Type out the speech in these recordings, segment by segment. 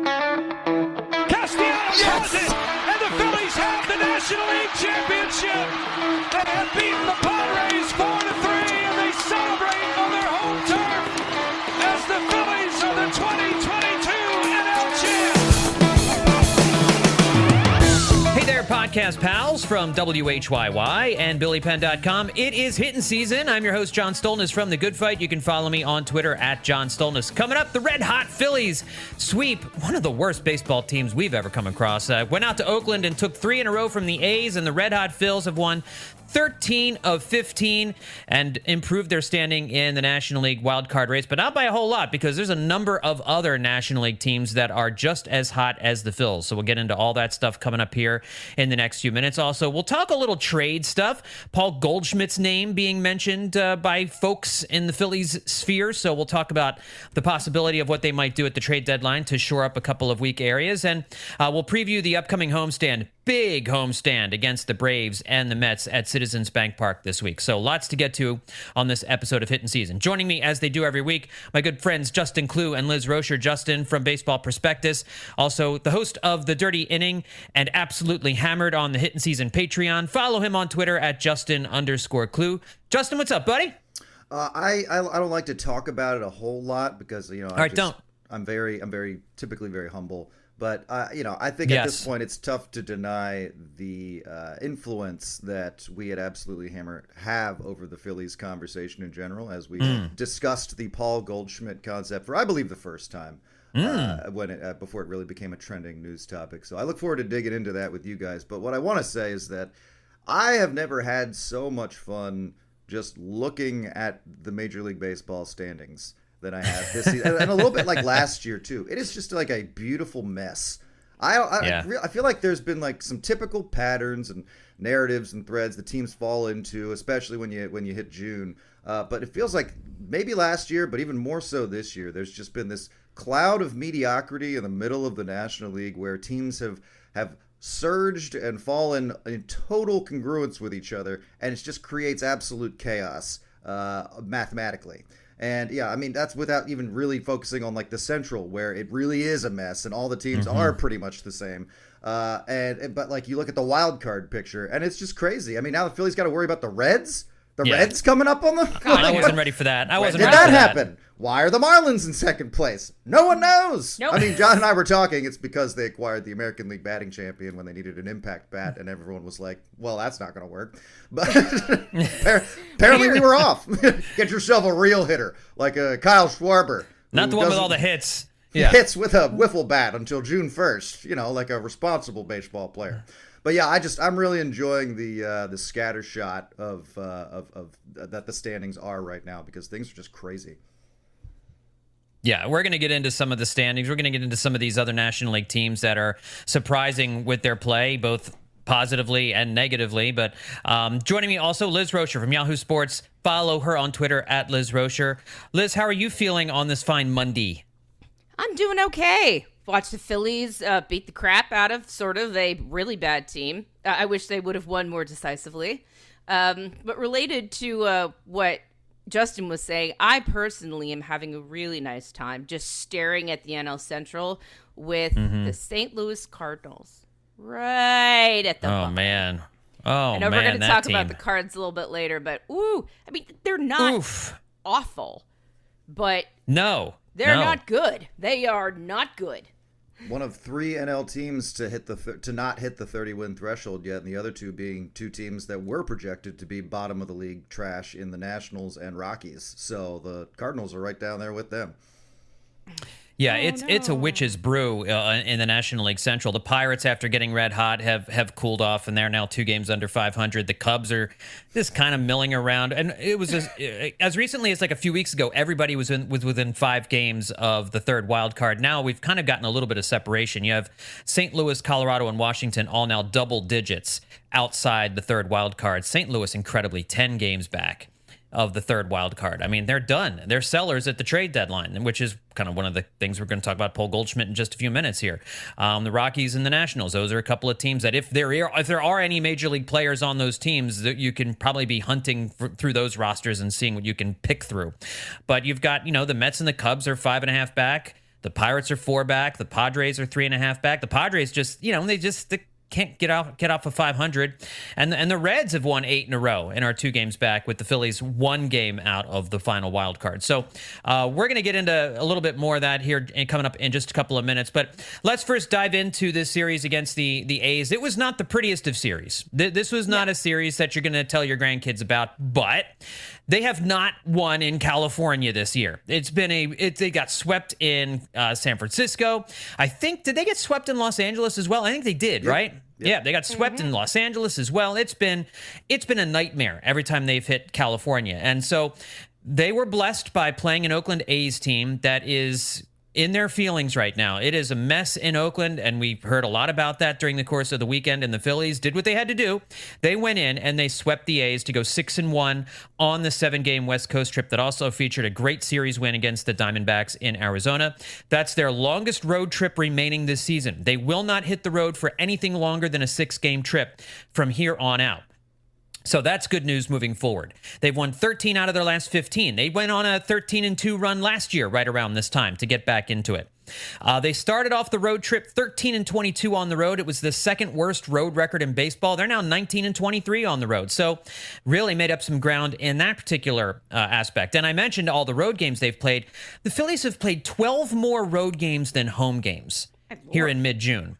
Castellanos has it, and the Phillies have the National League Championship. They have beaten the Padres 4-3, and they celebrate on their home turf as the Phillies are the 2022 NL champs. Hey there, podcast pals from WHYY and BillyPenn.com. It is Hittin season. I'm your host, John Stolnis from The Good Fight. You can follow me on Twitter at John Stolnis. Coming up, the Red Hot Phillies sweep one of the worst baseball teams we've ever come across. Went out to Oakland and took 3 in a row from the A's, and the Red Hot Phils have won 13 of 15 and improved their standing in the National League wildcard race, but not by a whole lot because there's a number of other National League teams that are just as hot as the Phils. So we'll get into all that stuff coming up here in the next few minutes. Also, we'll talk a little trade stuff. Paul Goldschmidt's name being mentioned by folks in the Phillies sphere. So we'll talk about the possibility of what they might do at the trade deadline to shore up a couple of weak areas. And we'll preview the upcoming homestand. Big homestand against the Braves and the Mets at Citizens Bank Park this week. So lots to get to on this episode of Hittin Season. Joining me as they do every week, my good friends Justin Klugh and Liz Rocher. Justin from Baseball Prospectus, also the host of The Dirty Inning and absolutely hammered on the Hittin Season Patreon. Follow him on Twitter at Justin_Klugh. Justin, what's up, buddy? I don't like to talk about it a whole lot because, you know, I'm typically very humble. But, I think at this point it's tough to deny the influence that we at Absolutely Hammer have over the Phillies conversation in general, as we discussed the Paul Goldschmidt concept for, I believe, the first time before it really became a trending news topic. So I look forward to digging into that with you guys. But what I want to say is that I have never had so much fun just looking at the Major League Baseball standings than I have this season, and a little bit like last year too. It is just like a beautiful mess. I feel like there's been like some typical patterns and narratives and threads the teams fall into, especially when you hit June. But it feels like maybe last year, but even more so this year, there's just been this cloud of mediocrity in the middle of the National League where teams have surged and fallen in total congruence with each other, and it just creates absolute chaos mathematically. And yeah, I mean, that's without even really focusing on like the Central, where it really is a mess and all the teams are pretty much the same. But like you look at the wild card picture and it's just crazy. I mean, now the Phillies got to worry about the Reds. Reds coming up on the. God, I wasn't ready for that. Did that happen? Why are the Marlins in second place? No one knows. Nope. I mean, John and I were talking. It's because they acquired the American League batting champion when they needed an impact bat, and everyone was like, "Well, that's not going to work." But apparently, we were off. Get yourself a real hitter like a Kyle Schwarber, not the one with all the hits. Hits with a wiffle bat until June 1st. You know, like a responsible baseball player. But yeah, I'm really enjoying the scatter shot of that the standings are right now because things are just crazy. Yeah, we're going to get into some of the standings. We're going to get into some of these other National League teams that are surprising with their play, both positively and negatively. But joining me also, Liz Rocher from Yahoo Sports. Follow her on Twitter at Liz Rocher. Liz, how are you feeling on this fine Monday? I'm doing okay. Watched the Phillies beat the crap out of sort of a really bad team. I wish they would have won more decisively. But related to what Justin was saying, I personally am having a really nice time just staring at the NL Central with the St. Louis Cardinals right at the bottom. Man. I know we're going to talk about the Cards a little bit later, but I mean, they're not awful, but they're not good. They are not good. One of 3 NL teams to not hit the 30-win threshold yet, and the other 2 being 2 teams that were projected to be bottom of the league trash in the Nationals and Rockies. So the Cardinals are right down there with them. Yeah, it's a witch's brew in the National League Central. The Pirates, after getting red hot, have cooled off, and they're now 2 games under 500. The Cubs are just kind of milling around, and it was as recently as like a few weeks ago, everybody was within 5 games of the third wild card. Now we've kind of gotten a little bit of separation. You have St. Louis, Colorado, and Washington all now double digits outside the third wild card. St. Louis, incredibly, 10 games back of the third wild card. I mean, they're done. They're sellers at the trade deadline, which is kind of one of the things we're going to talk about Paul Goldschmidt in just a few minutes here. The Rockies and the Nationals, those are a couple of teams that if there are any major league players on those teams, that you can probably be hunting through those rosters and seeing what you can pick through. But you've got, the Mets and the Cubs are 5.5 back. The Pirates are 4 back. The Padres are 3.5 back. The Padres just, they can't get off of 500, and the Reds have won 8 in a row and are 2 games back, with the Phillies 1 game out of the final wild card. So we're going to get into a little bit more of that here coming up in just a couple of minutes. But let's first dive into this series against the A's. It was not the prettiest of series. This was not a series that you're going to tell your grandkids about, but they have not won in California this year. They got swept in San Francisco. I think, did they get swept in Los Angeles as well? I think they did, right? Yeah, they got swept in Los Angeles as well. It's been a nightmare every time they've hit California. And so they were blessed by playing an Oakland A's team that is in their feelings right now. It is a mess in Oakland, and we heard a lot about that during the course of the weekend, and the Phillies did what they had to do. They went in and they swept the A's to go 6-1 on the 7-game West Coast trip that also featured a great series win against the Diamondbacks in Arizona. That's their longest road trip remaining this season. They will not hit the road for anything longer than a 6-game trip from here on out. So that's good news moving forward. They've won 13 out of their last 15. They went on a 13-2 run last year, right around this time, to get back into it. They started off the road trip 13-22 on the road. It was the second worst road record in baseball. They're now 19-23 on the road. So really made up some ground in that particular aspect. And I mentioned all the road games they've played. The Phillies have played 12 more road games than home games here in mid-June.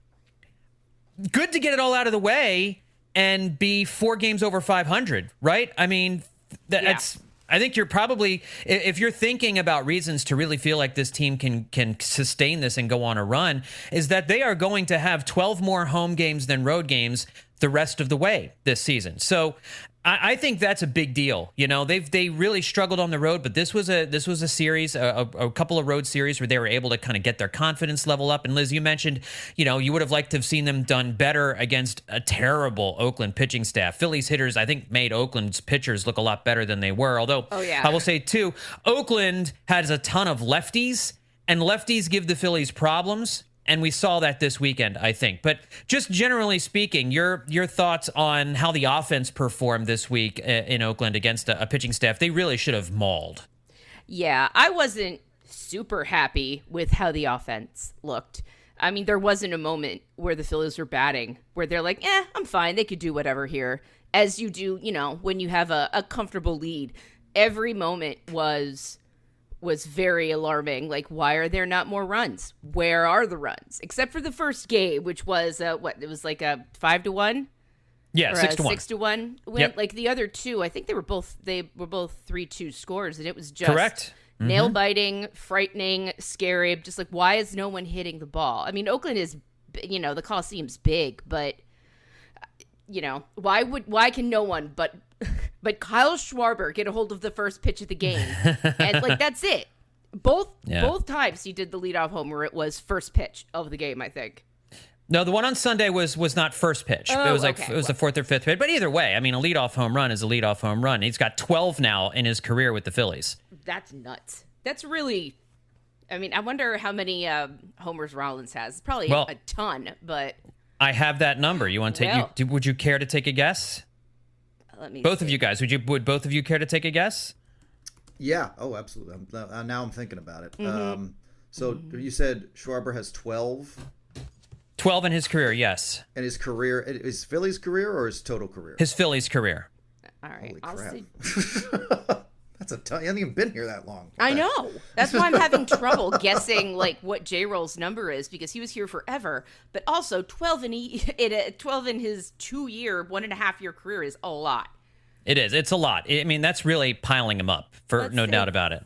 Good to get it all out of the way and be 4 games over 500, right? I mean, that's. Yeah. I think you're probably, if you're thinking about reasons to really feel like this team can sustain this and go on a run, is that they are going to have 12 more home games than road games the rest of the way this season. So I think that's a big deal. They really struggled on the road, but this was a series, a couple of road series where they were able to kind of get their confidence level up. And Liz, you mentioned, you would have liked to have seen them done better against a terrible Oakland pitching staff. Phillies hitters, I think, made Oakland's pitchers look a lot better than they were. Although I will say too, Oakland has a ton of lefties, and lefties give the Phillies problems. And we saw that this weekend, I think. But just generally speaking, your thoughts on how the offense performed this week in Oakland against a pitching staff they really should have mauled. Yeah, I wasn't super happy with how the offense looked. I mean, there wasn't a moment where the Phillies were batting where they're like, I'm fine. They could do whatever here. As you do, when you have a comfortable lead. Every moment was very alarming. Like, why are there not more runs? Where are the runs? Except for the first game, which was it was like a 5-1. Yeah, 6-1. 6-1 win. Yep. Like the other two, I think they were both 3-2 scores, and it was just correct. Nail biting, frightening, scary. Just like, why is no one hitting the ball? I mean, Oakland is, the Coliseum's big, but why can no one but Kyle Schwarber get a hold of the first pitch of the game? And that's it. Both times he did the leadoff homer, it was first pitch of the game, I think. No, the one on Sunday was not first pitch. Oh, it was it was the fourth or fifth pitch. But either way, I mean, a leadoff home run is a leadoff home run. He's got 12 now in his career with the Phillies. That's nuts. That's really, I mean, I wonder how many homers Rollins has. Probably a ton, but I have that number. You want to take? Would you care to take a guess? Let me both see. of you guys, would both of you care to take a guess? Yeah. Oh, absolutely. Now I'm thinking about it. Mm-hmm. So you said Schwarber has 12? 12 in his career, yes. And his career, is Phillies career or his total career? His Phillies career. All right. Holy crap. That's a ton. He hasn't even been here that long. I know. That's why I'm having trouble guessing what J-Roll's number is, because he was here forever. But also 12 in his 2-year, 1.5-year career is a lot. It is. It's a lot. I mean, that's really piling him up, for no doubt about it.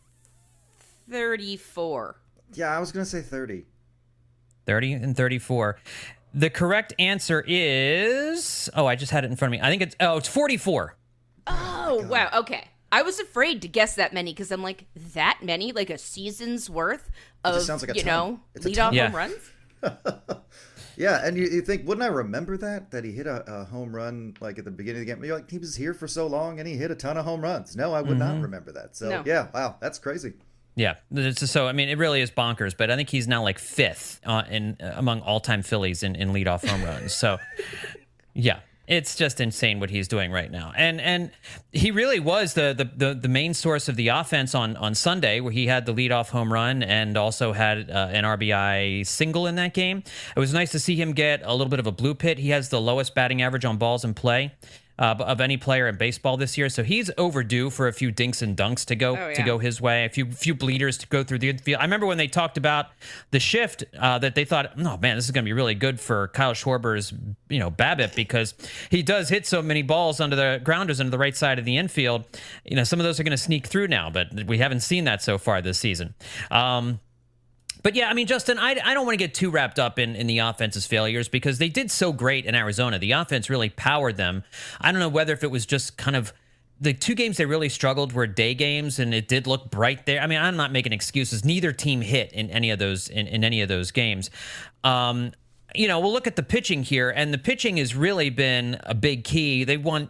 34. Yeah, I was going to say 30. 30 and 34. The correct answer is... Oh, I just had it in front of me. I think it's 44. Oh, wow. Okay. I was afraid to guess that many because I'm like, that many? Like a season's worth of, sounds like a ton. leadoff home runs? Yeah, and you think, wouldn't I remember that he hit a home run like at the beginning of the game? You're like, he was here for so long and he hit a ton of home runs. No, I would not remember that. So, yeah, wow, that's crazy. Yeah, so I mean, it really is bonkers. But I think he's now like 5th among all-time Phillies in leadoff home runs. So, yeah. It's just insane what he's doing right now. And he really was the main source of the offense on Sunday, where he had the leadoff home run and also had an RBI single in that game. It was nice to see him get a little bit of a blue pit. He has the lowest batting average on balls in play of any player in baseball this year. So he's overdue for a few dinks and dunks to go his way, a few bleeders to go through the infield. I remember when they talked about the shift that they thought, oh man, this is going to be really good for Kyle Schwarber's BABIP, because he does hit so many balls under the grounders under the right side of the infield. Some of those are going to sneak through now, but we haven't seen that so far this season. But yeah, I mean, Justin, I don't want to get too wrapped up in the offense's failures, because they did so great in Arizona. The offense really powered them. I don't know whether if it was just kind of the two games they really struggled were day games, and it did look bright there. I mean, I'm not making excuses. Neither team hit in any of those in any of those games. We'll look at the pitching here, and the pitching has really been a big key. They won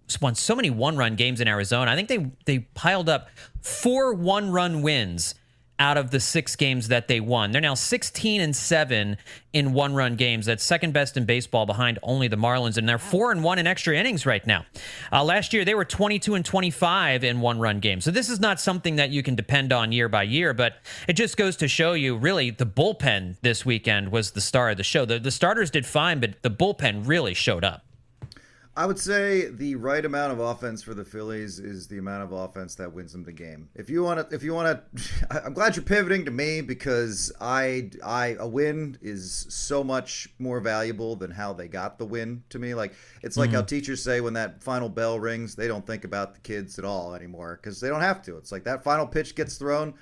so many one-run games in Arizona. I think they piled up 4 one-run wins out of the 6 games that they won. They're now 16-7 in one-run games. That's second best in baseball, behind only the Marlins, and they're 4-1 in extra innings right now. Last year, they were 22-25 in one-run games. So this is not something that you can depend on year by year, but it just goes to show you, really, the bullpen this weekend was the star of the show. The starters did fine, but the bullpen really showed up. I would say the right amount of offense for the Phillies is the amount of offense that wins them the game. If you want to, I'm glad you're pivoting to me, because a win is so much more valuable than how they got the win to me. Like, it's like how teachers say when that final bell rings, they don't think about the kids at all anymore, because they don't have to. It's like that final pitch gets thrown.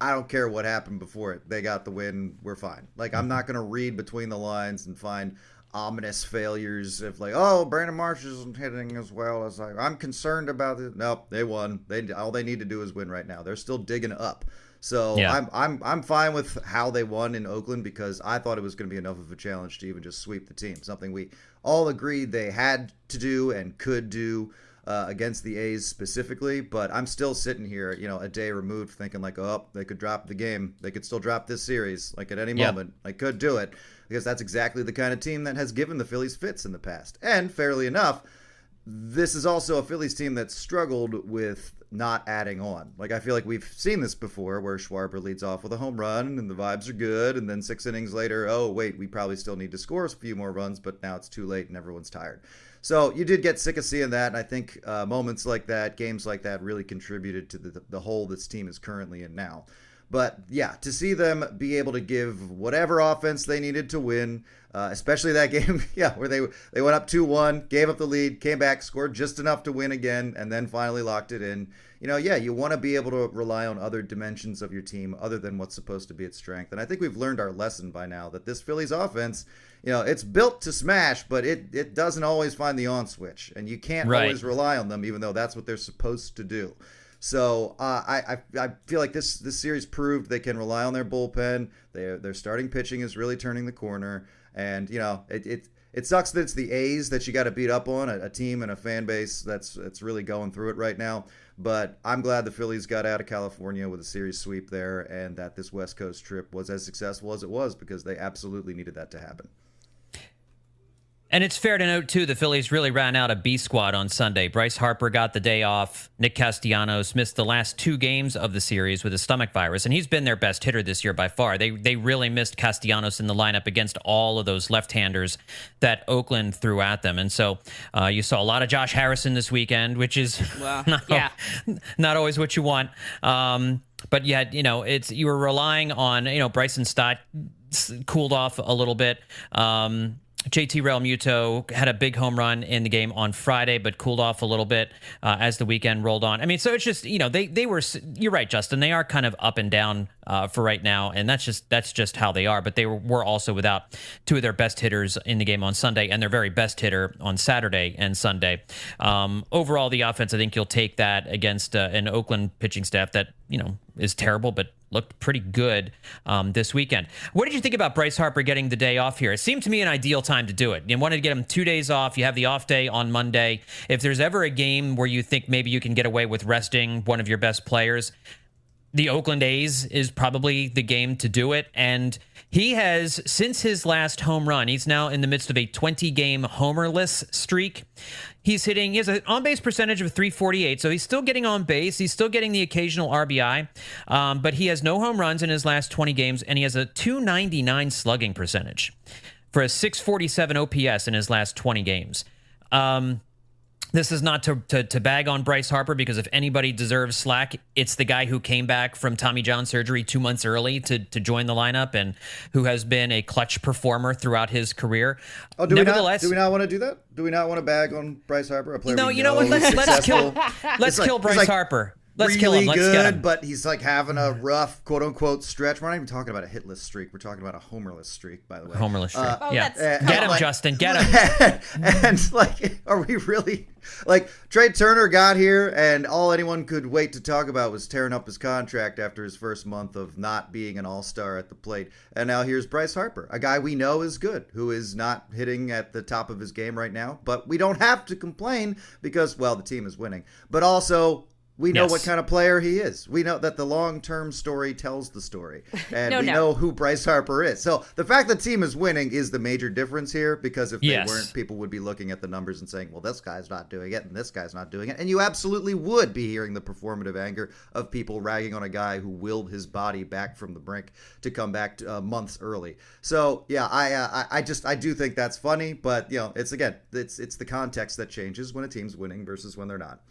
I don't care what happened before it. They got the win. We're fine. Like, I'm not going to read between the lines and find ominous failures of like, oh, Brandon Marsh isn't hitting as well as I'm concerned about it. Nope, they won. All they need to do is win right now. They're still digging up. So yeah. I'm fine with how they won in Oakland, because I thought it was going to be enough of a challenge to even just sweep the team. Something we all agreed they had to do and could do against the A's specifically. But I'm still sitting here, a day removed, thinking like, oh, they could drop the game. They could still drop this series, like at any moment. They could do it, because that's exactly the kind of team that has given the Phillies fits in the past. And fairly enough, this is also a Phillies team that struggled with not adding on. Like, I feel like we've seen this before, where Schwarber leads off with a home run and the vibes are good, and then 6 innings later, oh wait, we probably still need to score a few more runs, but now it's too late and everyone's tired. So you did get sick of seeing that, and I think moments like that, games like that, really contributed to the hole this team is currently in now. But yeah, to see them be able to give whatever offense they needed to win, especially that game, where they went up 2-1, gave up the lead, came back, scored just enough to win again, and then finally locked it in. You want to be able to rely on other dimensions of your team other than what's supposed to be its strength. And I think we've learned our lesson by now, that this Phillies offense, it's built to smash, but it doesn't always find the on switch, and you can't always rely on them, even though that's what they're supposed to do. So I feel like this series proved they can rely on their bullpen. Their starting pitching is really turning the corner, and it sucks that it's the A's that you got to beat up on, a team and a fan base that's really going through it right now. But I'm glad the Phillies got out of California with a series sweep there, and that this West Coast trip was as successful as it was, because they absolutely needed that to happen. And it's fair to note, too, the Phillies really ran out a B squad on Sunday. Bryce Harper got the day off. Nick Castellanos missed the last 2 games of the series with a stomach virus, and he's been their best hitter this year by far. They really missed Castellanos in the lineup against all of those left-handers that Oakland threw at them. And so you saw a lot of Josh Harrison this weekend, which is not always what you want. But yeah, you were relying on, Bryson Stott cooled off a little bit. JT Realmuto had a big home run in the game on Friday, but cooled off a little bit as the weekend rolled on. I mean, so it's just, they were, you're right, Justin, they are kind of up and down for right now, and that's just how they are. But they were also without 2 of their best hitters in the game on Sunday, and their very best hitter on Saturday and Sunday. Overall, the offense, I think you'll take that against an Oakland pitching staff that, is terrible, but looked pretty good this weekend. What did you think about Bryce Harper getting the day off here? It seemed to me an ideal time to do it. You wanted to get him 2 days off. You have the off day on Monday. If there's ever a game where you think maybe you can get away with resting one of your best players, the Oakland A's is probably the game to do it. And he has, since his last home run, he's now in the midst of a 20-game homerless streak. He has an on-base percentage of 348, so he's still getting on base. He's still getting the occasional RBI, but he has no home runs in his last 20 games, and he has a 299 slugging percentage for a 647 OPS in his last 20 games. This is not to bag on Bryce Harper, because if anybody deserves slack, it's the guy who came back from Tommy John surgery 2 months early to join the lineup and who has been a clutch performer throughout his career. Oh, do we not want to do that? Do we not want to bag on Bryce Harper? A player no, you know what? Let's kill Bryce Harper. Let's kill him. Let's get him. But he's like having a rough, quote unquote, stretch. We're not even talking about a hitless streak. We're talking about a homerless streak, by the way. Homerless streak. Yeah. Get him, Justin. Get him. And like, are we really like Trey Turner got here, and all anyone could wait to talk about was tearing up his contract after his first month of not being an all-star at the plate. And now here's Bryce Harper, a guy we know is good, who is not hitting at the top of his game right now. But we don't have to complain because, well, the team is winning. But also, we know what kind of player he is. We know that the long-term story tells the story. And we know who Bryce Harper is. So the fact the team is winning is the major difference here, because if they weren't, people would be looking at the numbers and saying, well, this guy's not doing it and this guy's not doing it. And you absolutely would be hearing the performative anger of people ragging on a guy who willed his body back from the brink to come back months early. So, yeah, I do think that's funny. But, you know, it's the context that changes when a team's winning versus when they're not.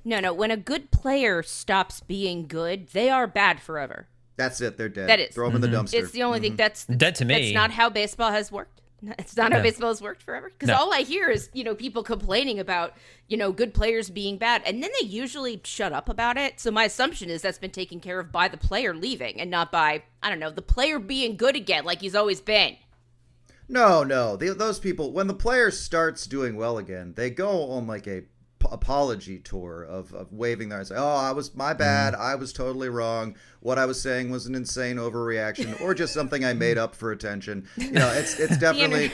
No. When a good player stops being good, they are bad forever. That's it. They're dead. That is. Throw them in the dumpster. It's the only thing that's dead to me. That's not how baseball has worked. It's not how baseball has worked forever. Because all I hear is, people complaining about, good players being bad. And then they usually shut up about it. So my assumption is that's been taken care of by the player leaving and not by, the player being good again like he's always been. No. Those people, when the player starts doing well again, they go on like a apology tour of waving their hands. I was my bad. I was totally wrong. What I was saying was an insane overreaction or just something I made up for attention. It's definitely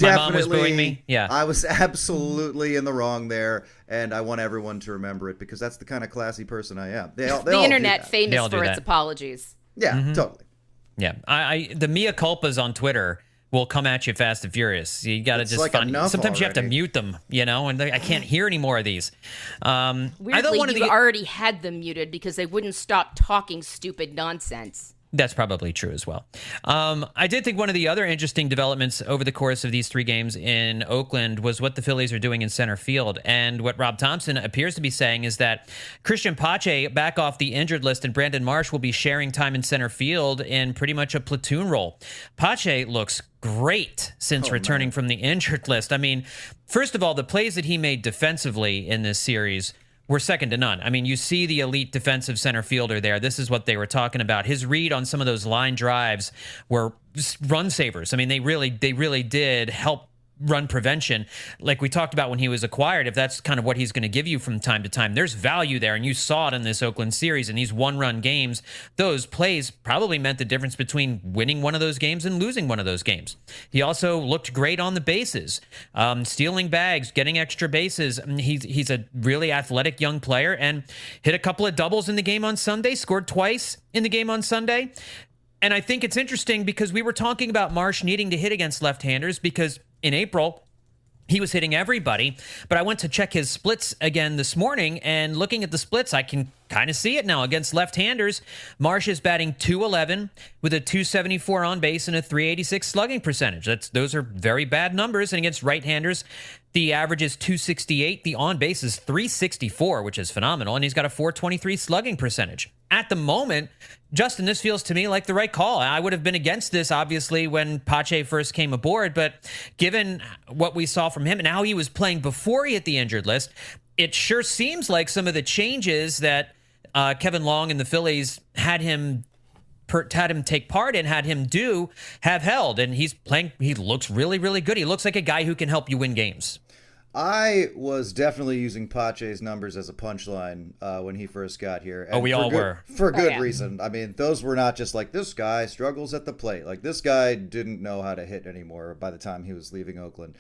my mom was booing me. Yeah. I was absolutely in the wrong there, and I want everyone to remember it because that's the kind of classy person I am. They the all internet famous for its apologies. Yeah, totally. Yeah. The mea culpas on Twitter will come at you fast and furious. You got to just find. Sometimes already. You have to mute them, and I can't hear any more of these. Weirdly, you already had them muted because they wouldn't stop talking stupid nonsense. That's probably true as well. I did think one of the other interesting developments over the course of these 3 games in Oakland was what the Phillies are doing in center field. And what Rob Thompson appears to be saying is that Christian Pache back off the injured list and Brandon Marsh will be sharing time in center field in pretty much a platoon role. Pache looks great since returning from the injured list. I mean, first of all, the plays that he made defensively in this series were second to none. I mean, you see the elite defensive center fielder there. This is what they were talking about. His read on some of those line drives were run savers. I mean, they really did help run prevention. Like we talked about when he was acquired, if that's kind of what he's going to give you from time to time, there's value there. And you saw it in this Oakland series. In these 1-run games, those plays probably meant the difference between winning one of those games and losing one of those games. He also looked great on the bases, stealing bags, getting extra bases. He's a really athletic young player and hit a couple of doubles in the game on Sunday, scored twice in the game on Sunday. And I think it's interesting because we were talking about Marsh needing to hit against left-handers because in April, he was hitting everybody, but I went to check his splits again this morning, and looking at the splits, I can kind of see it now. Against left-handers, Marsh is batting .211 with a .274 on base and a .386 slugging percentage. Those are very bad numbers. And against right-handers, the average is .268. The on base is .364, which is phenomenal, and he's got a .423 slugging percentage. At the moment, Justin, this feels to me like the right call. I would have been against this, obviously, when Pache first came aboard, but given what we saw from him and how he was playing before he hit the injured list, it sure seems like some of the changes that Kevin Long and the Phillies had him take part in, had him do, have held. And he's playing, he looks really, really good. He looks like a guy who can help you win games. I was definitely using Pache's numbers as a punchline when he first got here. And we all were. For good reason. I mean, those were not just like, this guy struggles at the plate. Like, this guy didn't know how to hit anymore by the time he was leaving Oakland.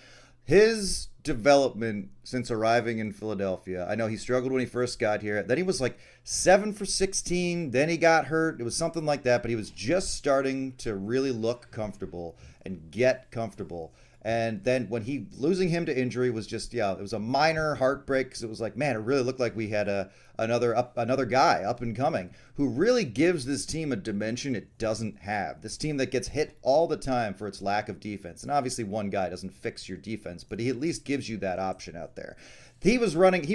his development since arriving in Philadelphia. I know he struggled when he first got here. Then he was like 7 for 16. Then he got hurt. It was something like that, but he was just starting to really look comfortable and get comfortable. And then when losing him to injury was just, it was a minor heartbreak, because it was like, man, it really looked like we had another guy up and coming who really gives this team a dimension it doesn't have. This team that gets hit all the time for its lack of defense. And obviously one guy doesn't fix your defense, but he at least gives you that option out there. He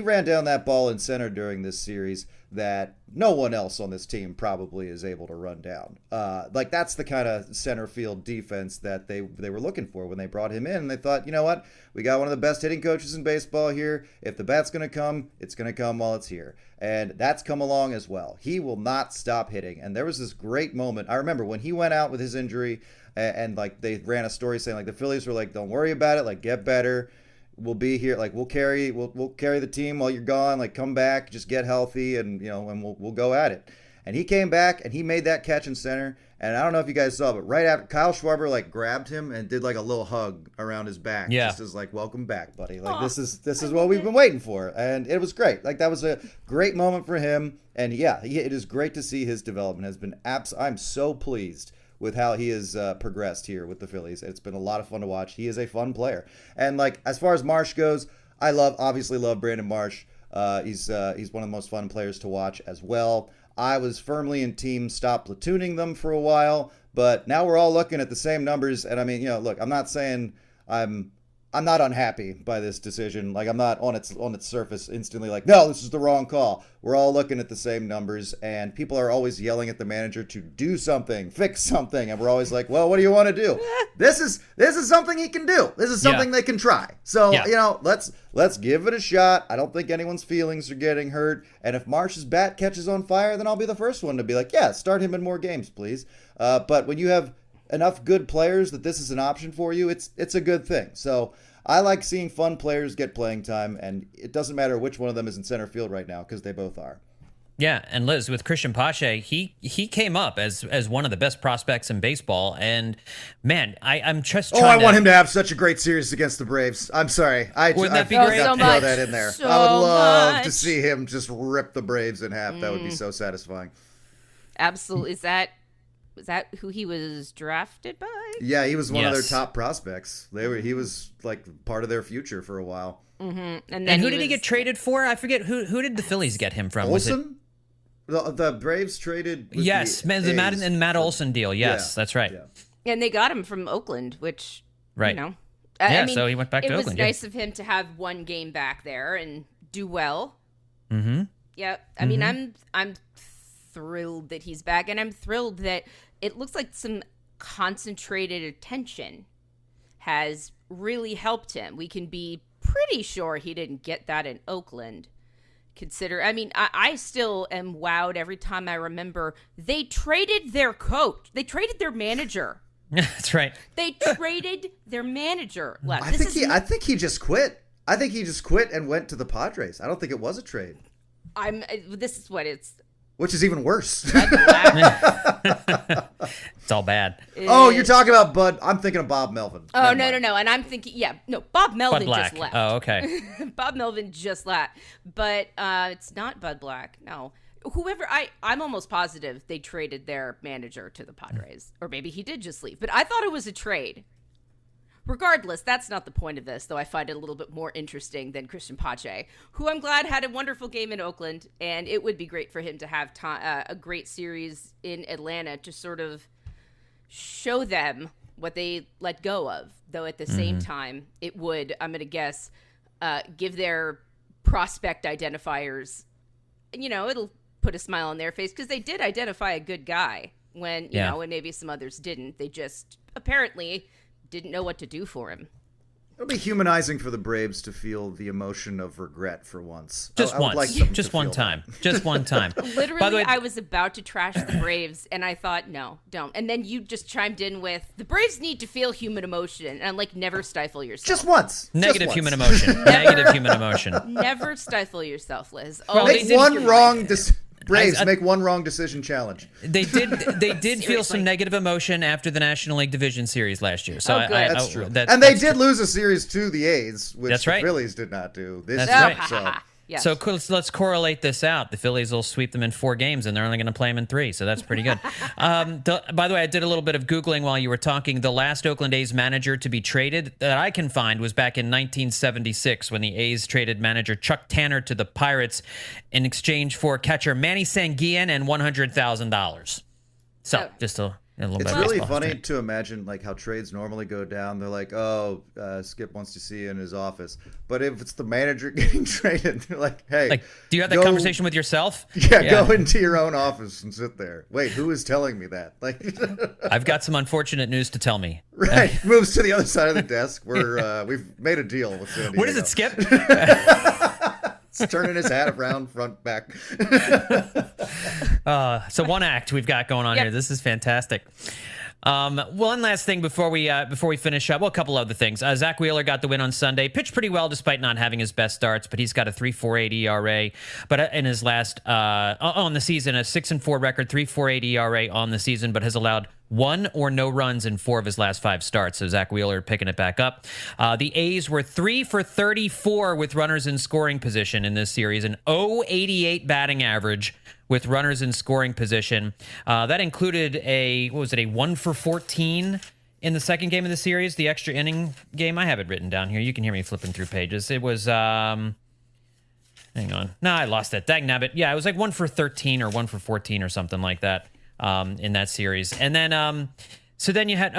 ran down that ball in center during this series that no one else on this team probably is able to run down. That's the kind of center field defense that they were looking for when they brought him in. And they thought, you know what? We got one of the best hitting coaches in baseball here. If the bat's going to come, it's going to come while it's here. And that's come along as well. He will not stop hitting. And there was this great moment. I remember when he went out with his injury and they ran a story saying the Phillies were like, don't worry about it, get better. We'll be here. We'll carry the team while you're gone. Come back, just get healthy, and and we'll go at it. And he came back and he made that catch in center. And I don't know if you guys saw, but right after, Kyle Schwarber grabbed him and did a little hug around his back, just as welcome back, buddy. This is what we've been waiting for, and it was great. That was a great moment for him. And it is great to see his development has been I'm so pleased with how he has progressed here with the Phillies. It's been a lot of fun to watch. He is a fun player. And as far as Marsh goes, I obviously love Brandon Marsh. He's one of the most fun players to watch as well. I was firmly in team stop platooning them for a while, but now we're all looking at the same numbers. And I mean, look, I'm not saying I'm not unhappy by this decision. I'm not on its surface instantly no, this is the wrong call. We're all looking at the same numbers, and people are always yelling at the manager to do something, fix something, and we're always like, well, what do you want to do? This is something he can do. This is something they can try. So let's give it a shot. I don't think anyone's feelings are getting hurt, and if Marsh's bat catches on fire, then I'll be the first one to be like, yeah, start him in more games, please. But when you have enough good players that this is an option for you, it's a good thing. So I like seeing fun players get playing time, and it doesn't matter which one of them is in center field right now, because they both are. Yeah, and Liz, with Christian Pache, he came up as one of the best prospects in baseball, and man, I'm just trying I want him to have such a great series against the Braves. I'm sorry. Wouldn't that be great? So throw that in there. I would love to see him just rip the Braves in half. That would be so satisfying. Absolutely. Is that who he was drafted by? Yeah, he was one of their top prospects. He was part of their future for a while. Mm-hmm. And who did he get traded for? I forget. Who did the Phillies get him from? Olsen? The Braves traded. The Matt Olson deal. Yes, that's right. Yeah. And they got him from Oakland, which right. I mean, so he went back to Oakland. It was nice of him to have one game back there and do well. Mm-hmm. Yeah, I mean, I'm thrilled that he's back, and I'm thrilled that it looks like some concentrated attention has really helped him. We can be pretty sure he didn't get that in Oakland. I still am wowed every time I remember they traded their coach. They traded their manager. That's right. They traded their manager. I think he just quit. I think he just quit and went to the Padres. I don't think it was a trade. This is what it's. Which is even worse. It's all bad. Oh, you're talking about Bud. I'm thinking of Bob Melvin. Oh, no. And I'm thinking, Bob Melvin just left. Oh, okay. Bob Melvin just left. But it's not Bud Black. No. Whoever, I'm almost positive they traded their manager to the Padres. Or maybe he did just leave. But I thought it was a trade. Regardless, that's not the point of this, though I find it a little bit more interesting than Christian Pache, who I'm glad had a wonderful game in Oakland, and it would be great for him to have a great series in Atlanta to sort of show them what they let go of, though at the same time, it would, I'm going to guess, give their prospect identifiers, it'll put a smile on their face, because they did identify a good guy when, when maybe some others didn't. They just apparently didn't know what to do for him. It'll be humanizing for the Braves to feel the emotion of regret for once. Just one time. Literally, by the way, I was about to trash the Braves, and I thought, no, don't. And then you just chimed in with, the Braves need to feel human emotion. And I'm like, never stifle yourself. Just once. Negative human emotion. Negative human emotion. Never stifle yourself, Liz. Make one wrong decision. Braves make one wrong decision challenge. They did feel some negative emotion after the National League Division Series last year. So that's true. And they did lose a series to the A's, which the Phillies did not do this year. That's right. So. Yes. So let's correlate this out. The Phillies will sweep them in 4 games, and they're only going to play them in 3, so that's pretty good. By the way, I did a little bit of Googling while you were talking. The last Oakland A's manager to be traded that I can find was back in 1976 when the A's traded manager Chuck Tanner to the Pirates in exchange for catcher Manny Sanguillen and $100,000. So just a little bit. It's really funny to imagine like how trades normally go down. They're like, "Oh, Skip wants to see you in his office," but if it's the manager getting traded, they're like, "Hey, do you have that conversation with yourself?" Yeah, go into your own office and sit there. Wait, who is telling me that? Like, I've got some unfortunate news to tell me. Right, moves to the other side of the desk where we've made a deal with San Diego. What is it, Skip? He's turning his hat around, front, back. So one act we've got going on here. This is fantastic. One last thing before we finish up. Well, a couple other things. Zach Wheeler got the win on Sunday. Pitched pretty well despite not having his best starts, but he's got a 3.48 ERA. But in his last on the season, a 6-4 record, 3.48 ERA on the season, but has allowed 1 or no runs in 4 of his last 5 starts. So Zach Wheeler picking it back up. The A's were 3 for 34 with runners in scoring position in this series, an 0.88 batting average with runners in scoring position. That included a 1 for 14 in the second game of the series, the extra inning game. I have it written down here. You can hear me flipping through pages. It was, hang on. No, I lost that. Dagnabbit. Yeah, it was like 1 for 13 or 1 for 14 or something like that in that series. And then, so then you had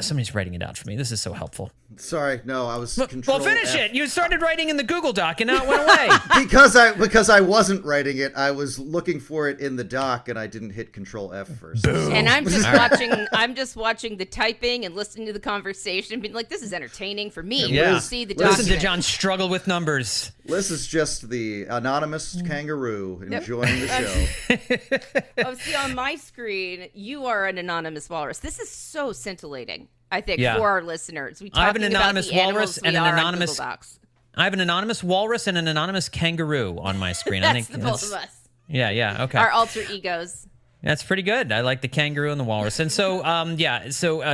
somebody's writing it out for me. This is so helpful. Sorry, no, I was. Well, finish it. You started writing in the Google Doc, and now it went away. because I wasn't writing it. I was looking for it in the doc, and I didn't hit Control F first. Boom. And I'm just watching. I'm just watching the typing and listening to the conversation, being like, "This is entertaining for me." Yeah. See the listen to John struggle with numbers. Liz is just the anonymous kangaroo enjoying the show. Oh, see, on my screen, you are an anonymous walrus. This is so scintillating. I think for our listeners, I have an anonymous walrus and an anonymous. I have an anonymous walrus and an anonymous kangaroo on my screen. That's I think the both of us. Yeah, okay. Our alter egos. That's pretty good. I like the kangaroo and the walrus. And so,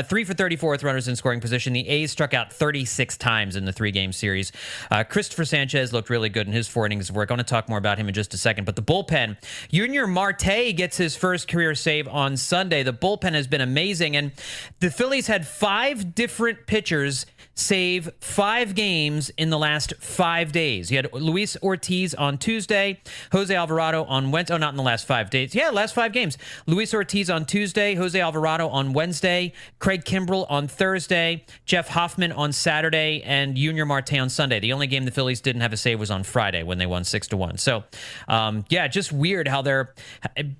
3 for 34 with runners in scoring position. The A's struck out 36 times in the 3-game series. Christopher Sanchez looked really good in his 4 innings of work. I'm going to talk more about him in just a second. But the bullpen, Junior Marte gets his first career save on Sunday. The bullpen has been amazing. And the Phillies had 5 different pitchers save 5 games in the last 5 days. You had Luis Ortiz on Tuesday, Jose Alvarado on Wednesday. Oh, not in the last 5 days. Yeah, last 5 games. Luis Ortiz on Tuesday, Jose Alvarado on Wednesday, Craig Kimbrell on Thursday, Jeff Hoffman on Saturday, and Junior Marte on Sunday. The only game the Phillies didn't have a save was on Friday when they won 6-1. So, just weird how they're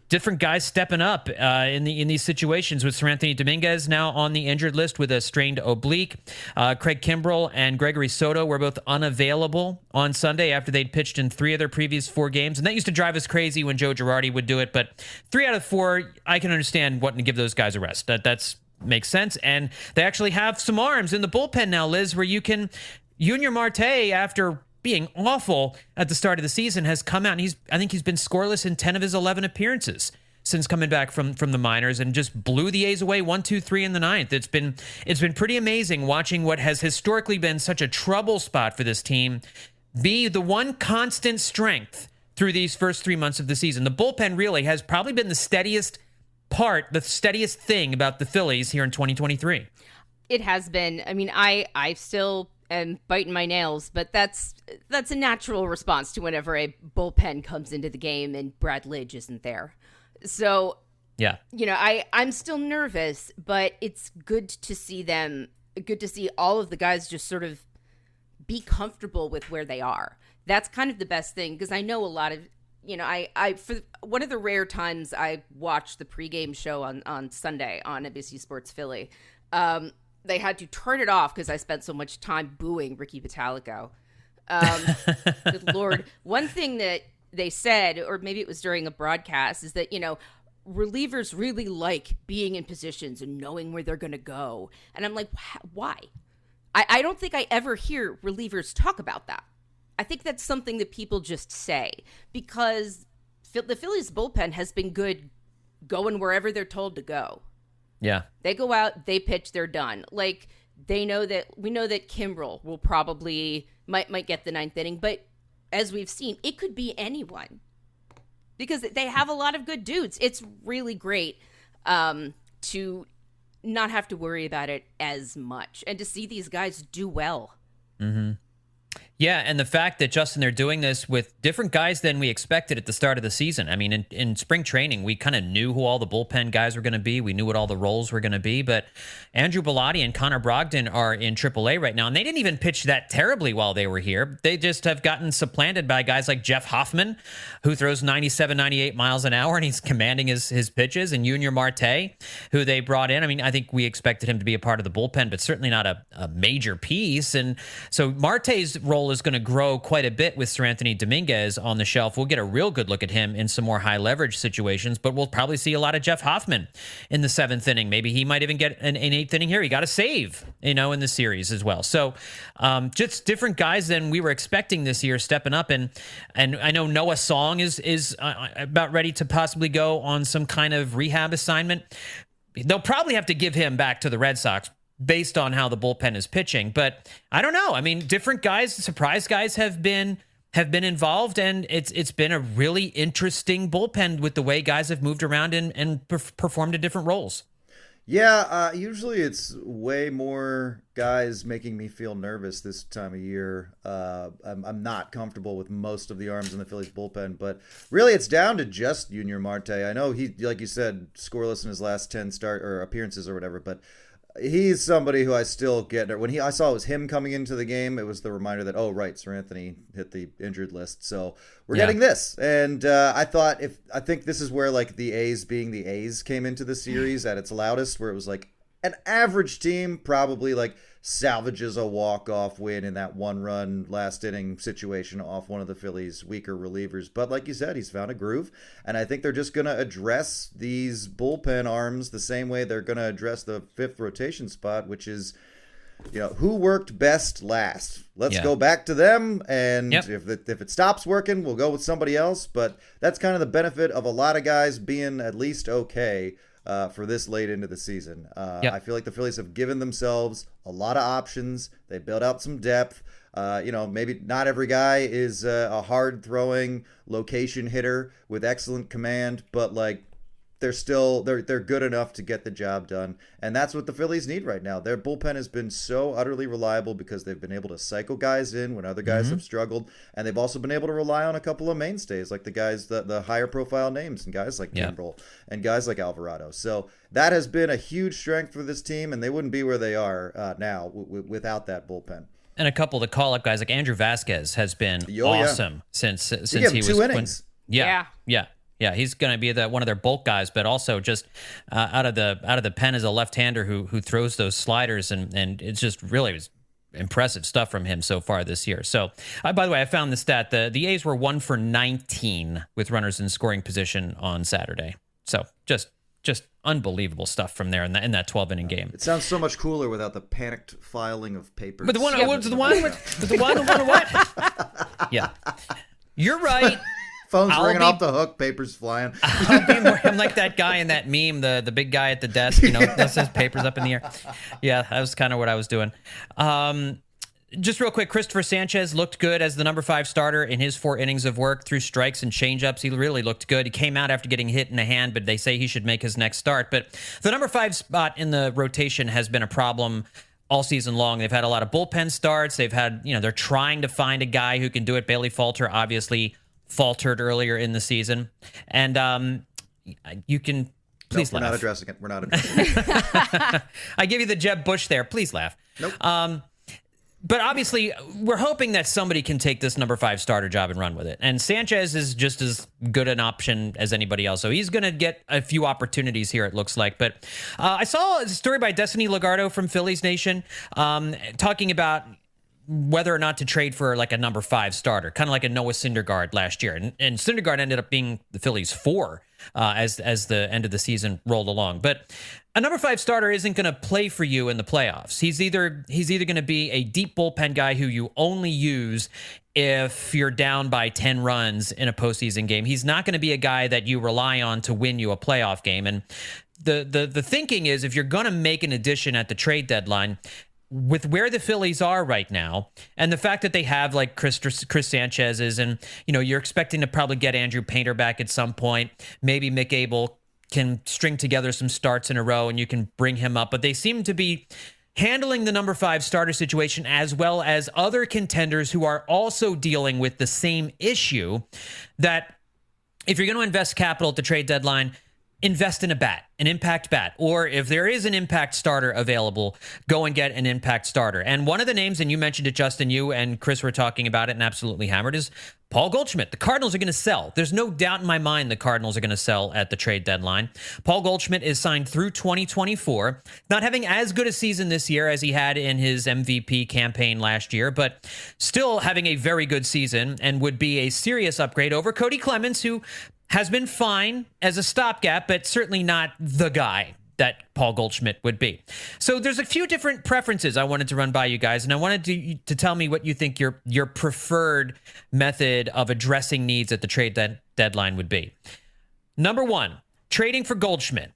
different guys stepping up in these situations. With Seranthony Dominguez now on the injured list with a strained oblique, Craig Kimbrell and Gregory Soto were both unavailable on Sunday after they'd pitched in 3 of their previous 4 games, and that used to drive us crazy when Joe Girardi would do it. But 3 out of 4, I can understand wanting to give those guys a rest. That's makes sense. And they actually have some arms in the bullpen now, Liz, where you can. Junior Marte, after being awful at the start of the season, has come out and I think he's been scoreless in 10 of his 11 appearances since coming back from the minors, and just blew the A's away 1-2-3 in the 9th. It's been pretty amazing watching what has historically been such a trouble spot for this team be the one constant strength through these first 3 months of the season. The bullpen really has probably been the steadiest thing about the Phillies here in 2023. It has been. I mean, I still am biting my nails, but that's a natural response to whenever a bullpen comes into the game and Brad Lidge isn't there. So, yeah, I'm still nervous, but it's good to see all of the guys just sort of be comfortable with where they are. That's kind of the best thing, because I know a lot of, I for one of the rare times I watched the pregame show on Sunday on NBC Sports Philly, they had to turn it off because I spent so much time booing Ricky Vitalico. Good Lord. One thing that they said, or maybe it was during a broadcast, is that, relievers really like being in positions and knowing where they're going to go. And I'm like, why? I don't think I ever hear relievers talk about that. I think that's something that people just say because the Phillies bullpen has been good going wherever they're told to go. Yeah. They go out, they pitch, they're done. Like, we know that Kimbrel will probably might get the 9th inning, but as we've seen, it could be anyone because they have a lot of good dudes. It's really great to not have to worry about it as much and to see these guys do well. Mm-hmm. Yeah, and the fact that, Justin, they're doing this with different guys than we expected at the start of the season. I mean, in spring training, we kind of knew who all the bullpen guys were going to be. We knew what all the roles were going to be. But Andrew Bellotti and Connor Brogdon are in AAA right now, and they didn't even pitch that terribly while they were here. They just have gotten supplanted by guys like Jeff Hoffman, who throws 97, 98 miles an hour, and he's commanding his pitches, and Junior Marte, who they brought in. I mean, I think we expected him to be a part of the bullpen, but certainly not a major piece. And so Marte's role is going to grow quite a bit with Sir Anthony Dominguez on the shelf. We'll get a real good look at him in some more high leverage situations, but we'll probably see a lot of Jeff Hoffman in the 7th inning. Maybe he might even get an 8th inning here. He got a save, in the series as well. So just different guys than we were expecting this year stepping up. And I know Noah Song is about ready to possibly go on some kind of rehab assignment. They'll probably have to give him back to the Red Sox based on how the bullpen is pitching. But I don't know. I mean, different guys, surprise guys have been involved, and it's been a really interesting bullpen with the way guys have moved around and performed in different roles. Yeah, usually it's way more guys making me feel nervous this time of year. I'm not comfortable with most of the arms in the Phillies bullpen, but really it's down to just Junior Marte. I know he, like you said, scoreless in his last 10 appearances or whatever, but he's somebody who I still get. When I saw it was him coming into the game, it was the reminder that, oh, right, Sir Anthony hit the injured list. So we're getting this. And I think this is where like the A's being the A's came into the series at its loudest, where it was like an average team probably like salvages a walk-off win in that one-run last inning situation off one of the Phillies' weaker relievers. But like you said, he's found a groove, and I think they're just going to address these bullpen arms the same way they're going to address the 5th rotation spot, which is, who worked best last. Let's go back to them, and if it stops working, we'll go with somebody else. But that's kind of the benefit of a lot of guys being at least okay for this late into the season. I feel like the Phillies have given themselves a lot of options. They built out some depth. Maybe not every guy is a hard throwing location hitter with excellent command, but like they're good enough to get the job done. And that's what the Phillies need right now. Their bullpen has been so utterly reliable because they've been able to cycle guys in when other guys have struggled. And they've also been able to rely on a couple of mainstays, like the guys, the higher profile names, and guys like Kimbrel and guys like Alvarado. So that has been a huge strength for this team, and they wouldn't be where they are now without that bullpen. And a couple of the call-up guys, like Andrew Vasquez, has been awesome since he was 2 innings. Yeah, he's going to be one of their bulk guys, but also just out of the pen as a left-hander who throws those sliders, and it's just really impressive stuff from him so far this year. So, by the way, I found the stat: the A's were 1 for 19 with runners in scoring position on Saturday. So just unbelievable stuff from there in that 12-inning game. It sounds so much cooler without the panicked filing of papers. But the one what? Yeah, you're right. Phone's ringing off the hook, papers flying. I'm like that guy in that meme, the big guy at the desk, that says papers up in the air. Yeah, that was kind of what I was doing. Just real quick, Christopher Sanchez looked good as the number 5 starter in his 4 innings of work through strikes and changeups. He really looked good. He came out after getting hit in the hand, but they say he should make his next start. But the number 5 spot in the rotation has been a problem all season long. They've had a lot of bullpen starts. They've had, they're trying to find a guy who can do it. Bailey Falter obviously faltered earlier in the season, and you can please laugh. We're not addressing it. I give you the Jeb Bush there. Please laugh. Nope. But obviously, we're hoping that somebody can take this number 5 starter job and run with it. And Sanchez is just as good an option as anybody else. So he's going to get a few opportunities here, it looks like. But I saw a story by Destiny Legardo from Phillies Nation talking about whether or not to trade for like a number 5 starter, kind of like a Noah Syndergaard last year. And Syndergaard ended up being the Phillies 4 as the end of the season rolled along. But a number 5 starter isn't going to play for you in the playoffs. He's either going to be a deep bullpen guy who you only use if you're down by 10 runs in a postseason game. He's not going to be a guy that you rely on to win you a playoff game. And the thinking is, if you're going to make an addition at the trade deadline, with where the Phillies are right now, and the fact that they have like Chris Sanchez's, and you're expecting to probably get Andrew Painter back at some point. Maybe Mick Abel can string together some starts in a row, and you can bring him up. But they seem to be handling the number 5 starter situation as well as other contenders who are also dealing with the same issue. That if you're going to invest capital at the trade deadline, invest in a bat, an impact bat, or if there is an impact starter available, go and get an impact starter. And one of the names, and you mentioned it, Justin, you and Chris were talking about it and absolutely hammered, is Paul Goldschmidt. The Cardinals are going to sell. There's no doubt in my mind the Cardinals are going to sell at the trade deadline. Paul Goldschmidt is signed through 2024, not having as good a season this year as he had in his MVP campaign last year, but still having a very good season and would be a serious upgrade over Cody Clemens, who has been fine as a stopgap, but certainly not the guy that Paul Goldschmidt would be. So there's a few different preferences I wanted to run by you guys, and I wanted to tell me what you think your preferred method of addressing needs at the trade deadline would be. Number 1, trading for Goldschmidt,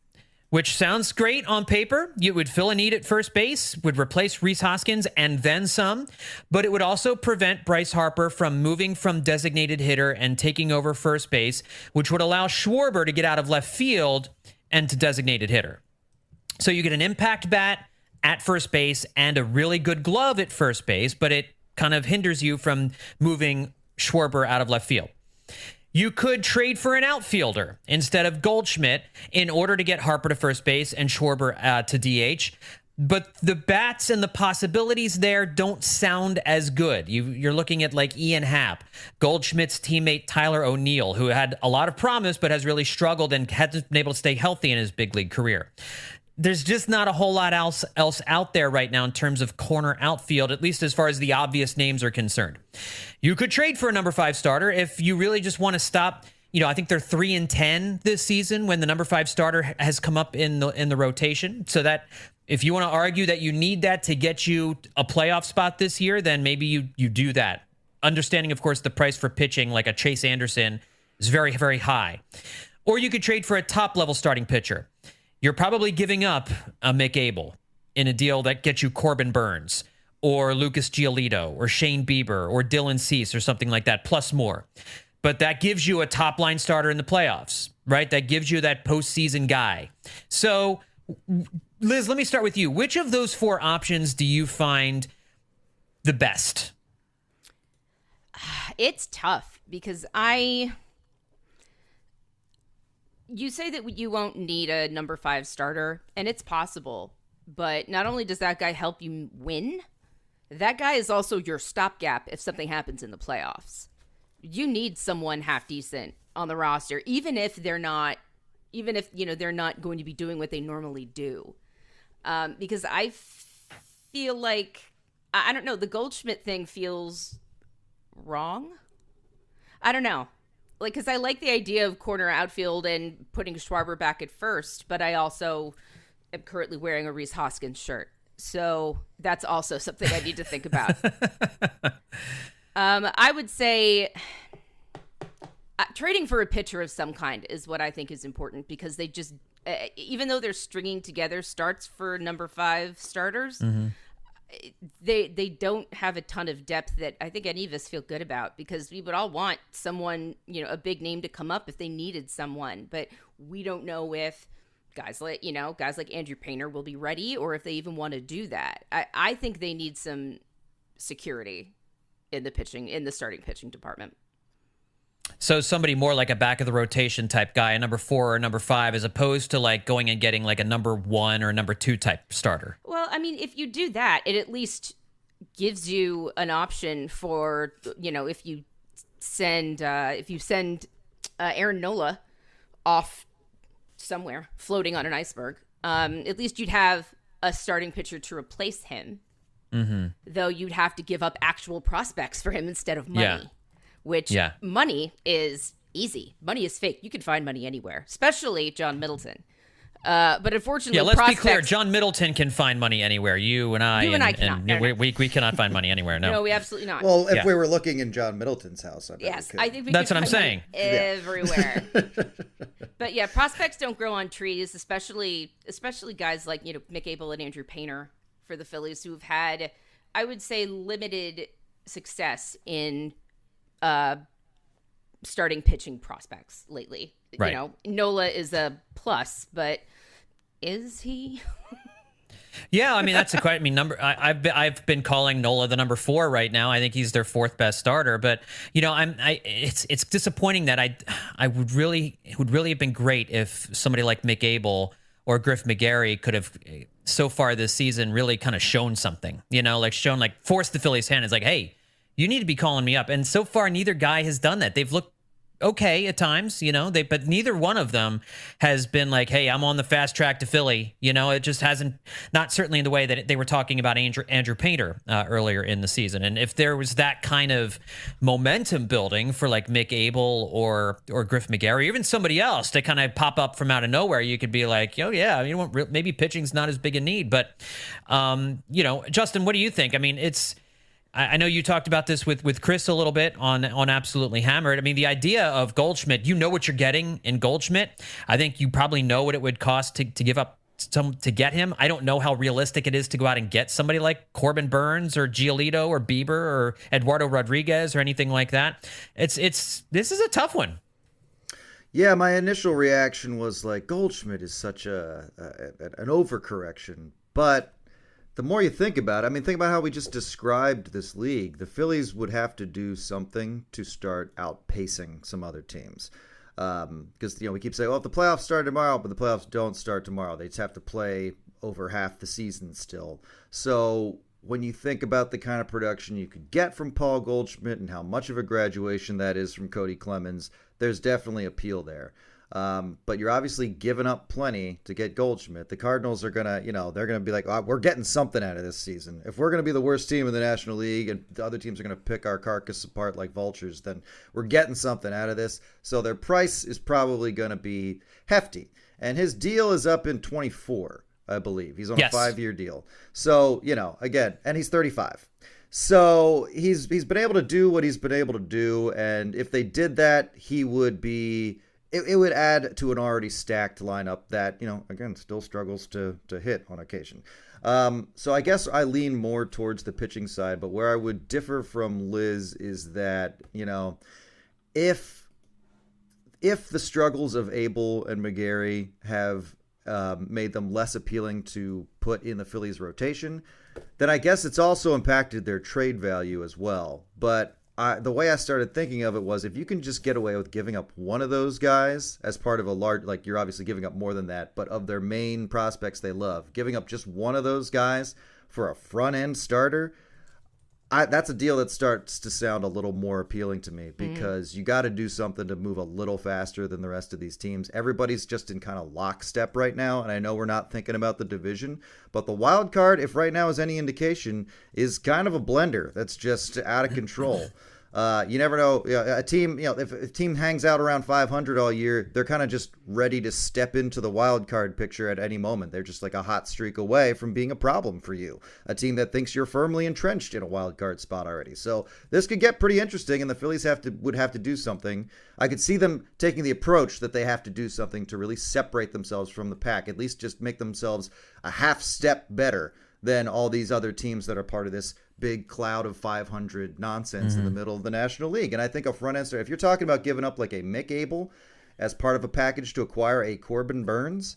which sounds great on paper. You would fill a need at first base, would replace Rhys Hoskins and then some, but it would also prevent Bryce Harper from moving from designated hitter and taking over first base, which would allow Schwarber to get out of left field and to designated hitter. So you get an impact bat at first base and a really good glove at first base, but it kind of hinders you from moving Schwarber out of left field. You could trade for an outfielder instead of Goldschmidt in order to get Harper to first base and Schwarber to DH. But the bats and the possibilities there don't sound as good. You're looking at like Ian Happ, Goldschmidt's teammate Tyler O'Neill, who had a lot of promise but has really struggled and hasn't been able to stay healthy in his big league career. There's just not a whole lot else out there right now in terms of corner outfield, at least as far as the obvious names are concerned. You could trade for a number 5 starter if you really just want to stop. I think they're 3-10 this season when the number 5 starter has come up in the rotation. So that if you want to argue that you need that to get you a playoff spot this year, then maybe you do that. Understanding, of course, the price for pitching like a Chase Anderson is very, very high. Or you could trade for a top-level starting pitcher. You're probably giving up a Mick Abel in a deal that gets you Corbin Burns or Lucas Giolito or Shane Bieber or Dylan Cease or something like that, plus more. But that gives you a top-line starter in the playoffs, right? That gives you that postseason guy. So, Liz, let me start with you. Which of those 4 options do you find the best? It's tough because you say that you won't need a number 5 starter, and it's possible. But not only does that guy help you win, that guy is also your stopgap if something happens in the playoffs. You need someone half decent on the roster, even if they're not going to be doing what they normally do. Because I feel like, I don't know, the Goldschmidt thing feels wrong. I don't know. Like, because I like the idea of corner outfield and putting Schwarber back at first, but I also am currently wearing a Rhys Hoskins shirt. So that's also something I need to think about. I would say trading for a pitcher of some kind is what I think is important, because they just, even though they're stringing together starts for number 5 starters, they don't have a ton of depth that I think any of us feel good about, because we would all want someone, a big name to come up if they needed someone, but we don't know if guys like Andrew Painter will be ready, or if they even want to do that. I think they need some security in the starting pitching department. So somebody more like a back of the rotation type guy, a number 4 or number 5, as opposed to like going and getting like a number 1 or number 2 type starter. Well, I mean, if you do that, it at least gives you an option for, if you send Aaron Nola off somewhere floating on an iceberg, at least you'd have a starting pitcher to replace him though you'd have to give up actual prospects for him instead of money, which money is easy. Money is fake. You can find money anywhere, especially John Middleton. But unfortunately, let's be clear. John Middleton can find money anywhere. You and I cannot. We cannot find money anywhere. No, we absolutely not. Well, if we were looking in John Middleton's house, I think that's what I'm saying. Everywhere. But yeah, prospects don't grow on trees, especially guys like Mick Abel and Andrew Painter for the Phillies, who have had, I would say, limited success in starting pitching prospects lately. Right. Nola is a plus, but is he? Yeah, I mean that's a quite. I mean, I've been calling Nola the number 4 right now. I think he's their 4th best starter. But it's disappointing that it would really have been great if somebody like Mick Abel or Griff McGarry could have so far this season really kind of shown something. Forced the Phillies' hand. It's like, hey, you need to be calling me up. And so far, neither guy has done that. They've looked okay at times, but neither one of them has been like, hey, I'm on the fast track to Philly. It just hasn't, not certainly in the way that they were talking about Andrew Painter earlier in the season. And if there was that kind of momentum building for like Mick Abel or Griff McGarry, or even somebody else to kind of pop up from out of nowhere, you could be like, oh yeah, maybe pitching's not as big a need. But, Justin, what do you think? I mean, I know you talked about this with Chris a little bit on Absolutely Hammered. I mean, the idea of Goldschmidt, what you're getting in Goldschmidt. I think you probably know what it would cost to give up to get him. I don't know how realistic it is to go out and get somebody like Corbin Burns or Giolito or Bieber or Eduardo Rodriguez or anything like that. This is a tough one. Yeah, my initial reaction was like, Goldschmidt is such an overcorrection, but the more you think about it, think about how we just described this league. The Phillies would have to do something to start outpacing some other teams. Because, we keep saying, well, if the playoffs start tomorrow, but the playoffs don't start tomorrow. They just have to play over half the season still. So when you think about the kind of production you could get from Paul Goldschmidt and how much of a graduation that is from Cody Clemens, there's definitely appeal there. But you're obviously giving up plenty to get Goldschmidt. The Cardinals are going to, they're going to be like, oh, we're getting something out of this season. If we're going to be the worst team in the National League and the other teams are going to pick our carcass apart like vultures, then we're getting something out of this. So their price is probably going to be hefty. And his deal is up in 24, I believe. He's on a 5-year deal. So, again, and he's 35. So he's been able to do what he's been able to do. And if they did that, he would be... It would add to an already stacked lineup that, again, still struggles to hit on occasion. So I guess I lean more towards the pitching side, but where I would differ from Liz is that, if the struggles of Abel and McGarry have made them less appealing to put in the Phillies rotation, then I guess it's also impacted their trade value as well. But the way I started thinking of it was, if you can just get away with giving up one of those guys as part of a large, like you're obviously giving up more than that, but of their main prospects they love, giving up just one of those guys for a front end starter, that's a deal that starts to sound a little more appealing to me, because you got to do something to move a little faster than the rest of these teams. Everybody's just in kind of lockstep right now, and I know we're not thinking about the division, but the wild card, if right now is any indication, is kind of a blender that's just out of control. You never know. A team, if a team hangs out around 500 all year, they're kind of just ready to step into the wild card picture at any moment. They're just like a hot streak away from being a problem for you. A team that thinks you're firmly entrenched in a wild card spot already. So this could get pretty interesting, and the Phillies would have to do something. I could see them taking the approach that they have to do something to really separate themselves from the pack, at least just make themselves a half step better than all these other teams that are part of this big cloud of 500 nonsense in the middle of the National League. And I think a front end starter, if you're talking about giving up like a Mick Abel as part of a package to acquire a Corbin Burns,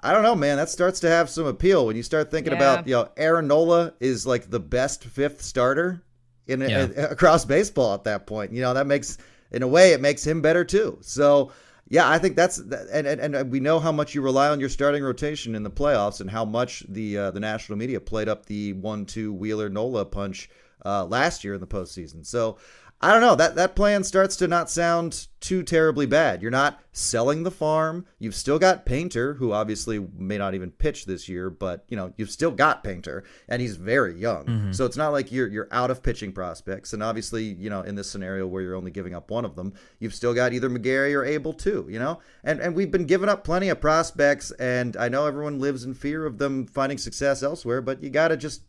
I don't know, man, that starts to have some appeal when you start thinking about, Aaron Nola is like the best 5th starter across baseball at that point. That makes, in a way, it makes him better too. So yeah, I think that's, and we know how much you rely on your starting rotation in the playoffs, and how much the national media played up the 1-2 Wheeler Nola punch last year in the postseason. So I don't know. That plan starts to not sound too terribly bad. You're not selling the farm. You've still got Painter, who obviously may not even pitch this year, but you've still got Painter, and he's very young. Mm-hmm. So it's not like you're out of pitching prospects. And obviously, in this scenario where you're only giving up one of them, you've still got either McGarry or Abel too. And we've been giving up plenty of prospects, and I know everyone lives in fear of them finding success elsewhere, but you gotta just